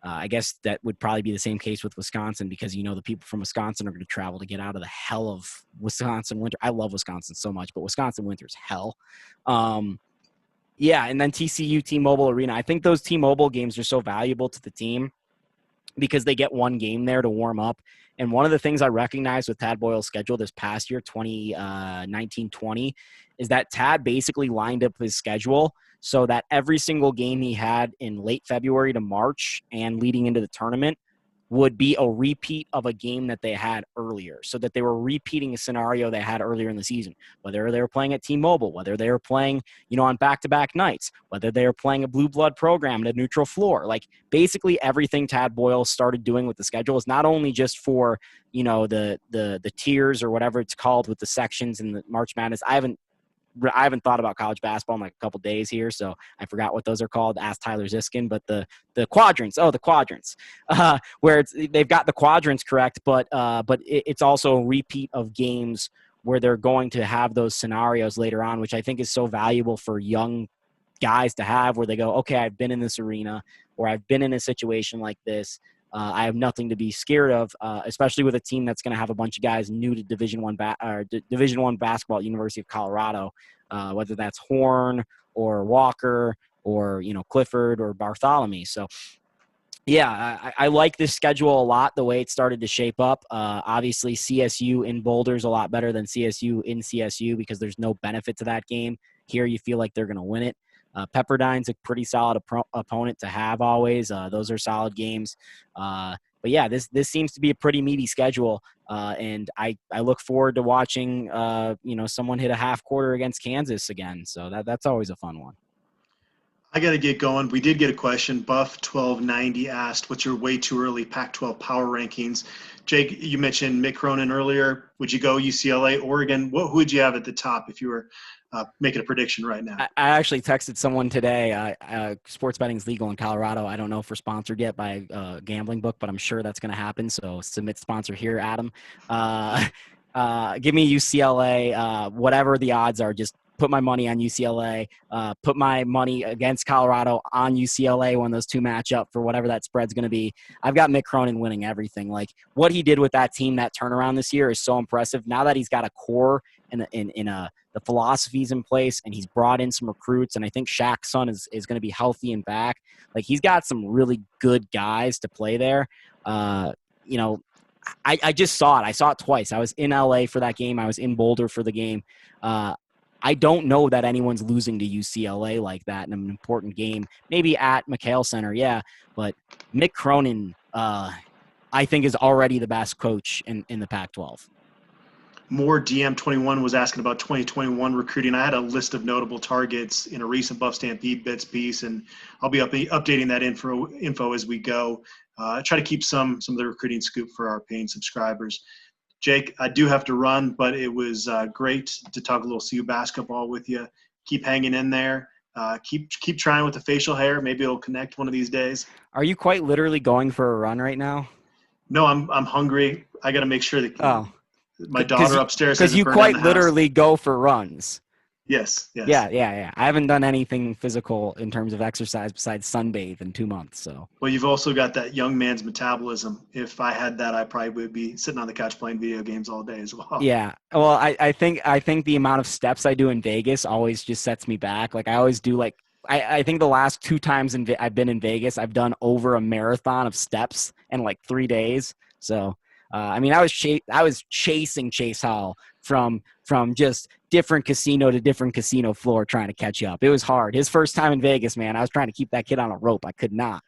I guess that would probably be the same case with Wisconsin because, you know, the people from Wisconsin are going to travel to get out of the hell of Wisconsin winter. I love Wisconsin so much, but Wisconsin winter is hell. Yeah, and then TCU T-Mobile Arena. I think those T-Mobile games are so valuable to the team because they get one game there to warm up. And one of the things I recognized with Tad Boyle's schedule this past year, 2019-20, is that Tad basically lined up his schedule so that every single game he had in late February to March and leading into the tournament would be a repeat of a game that they had earlier, so that they were repeating a scenario they had earlier in the season, whether they were playing at T-Mobile, whether they were playing, you know, on back-to-back nights, whether they were playing a blue blood program at a neutral floor. Like basically everything Tad Boyle started doing with the schedule is not only just for, you know, the tiers or whatever it's called with the sections in the March Madness. I haven't thought about college basketball in like a couple days here, so I forgot what those are called. Ask Tyler Ziskin. But the quadrants. Oh, the quadrants, where they've got the quadrants correct, but it's also a repeat of games where they're going to have those scenarios later on, which I think is so valuable for young guys to have, where they go, okay, I've been in this arena, or I've been in a situation like this. I have nothing to be scared of, especially with a team that's going to have a bunch of guys new to Division I basketball at University of Colorado, whether that's Horn or Walker or, you know, Clifford or Bartholomew. So, yeah, I like this schedule a lot, the way it started to shape up. Obviously, CSU in Boulder is a lot better than CSU in CSU because there's no benefit to that game. Here you feel like they're going to win it. Pepperdine's a pretty solid opponent to have always. Those are solid games. But yeah, this seems to be a pretty meaty schedule. And I look forward to watching, you know, someone hit a half quarter against Kansas again. So that's always a fun one. I got to get going. We did get a question. Buff 1290 asked, what's your way too early Pac-12 power rankings? Jake, you mentioned Mick Cronin earlier. Would you go UCLA, Oregon? Who would you have at the top if you were making a prediction right now? I actually texted someone today. Sports betting is legal in Colorado. I don't know if we're sponsored yet by a gambling book, but I'm sure that's going to happen. So submit sponsor here, Adam. Give me UCLA. Whatever the odds are, just put my money on UCLA, put my money against Colorado on UCLA when those two match up for whatever that spread's going to be. I've got Mick Cronin winning everything. Like what he did with that team, that turnaround this year is so impressive. Now that he's got a core and the philosophies in place, and he's brought in some recruits, and I think Shaq's son is going to be healthy and back. Like he's got some really good guys to play there. You know, I just saw it. I saw it twice. I was in LA for that game. I was in Boulder for the game. I don't know that anyone's losing to UCLA like that in an important game. Maybe at McHale Center, yeah. But Mick Cronin, I think, is already the best coach in the Pac-12. More DM21 was asking about 2021 recruiting. I had a list of notable targets in a recent BuffStampede Bits piece, and I'll be updating that info as we go. Try to keep some of the recruiting scoop for our paying subscribers. Jake, I do have to run, but it was great to talk a little CU basketball with you. Keep hanging in there. Keep trying with the facial hair. Maybe it'll connect one of these days. Are you quite literally going for a run right now? No, I'm hungry. I got to make sure that my daughter upstairs because you quite literally go for runs. Yes. Yeah. I haven't done anything physical in terms of exercise besides sunbathe in 2 months. So. Well, you've also got that young man's metabolism. If I had that, I probably would be sitting on the couch playing video games all day as well. Yeah. Well, I think the amount of steps I do in Vegas always just sets me back. Like I always do I think the last 2 times I've been in Vegas, I've done over a marathon of steps in like 3 days. So I mean, I was chasing Chase Hall from just different casino to different casino floor trying to catch up. It was hard. His first time in Vegas, man, I was trying to keep that kid on a rope. I could not.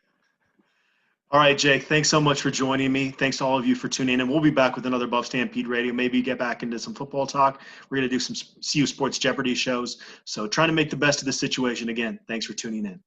All right, Jake, thanks so much for joining me. Thanks to all of you for tuning in. We'll be back with another Buff Stampede Radio. Maybe get back into some football talk. We're going to do some CU Sports Jeopardy shows. So trying to make the best of the situation. Again, thanks for tuning in.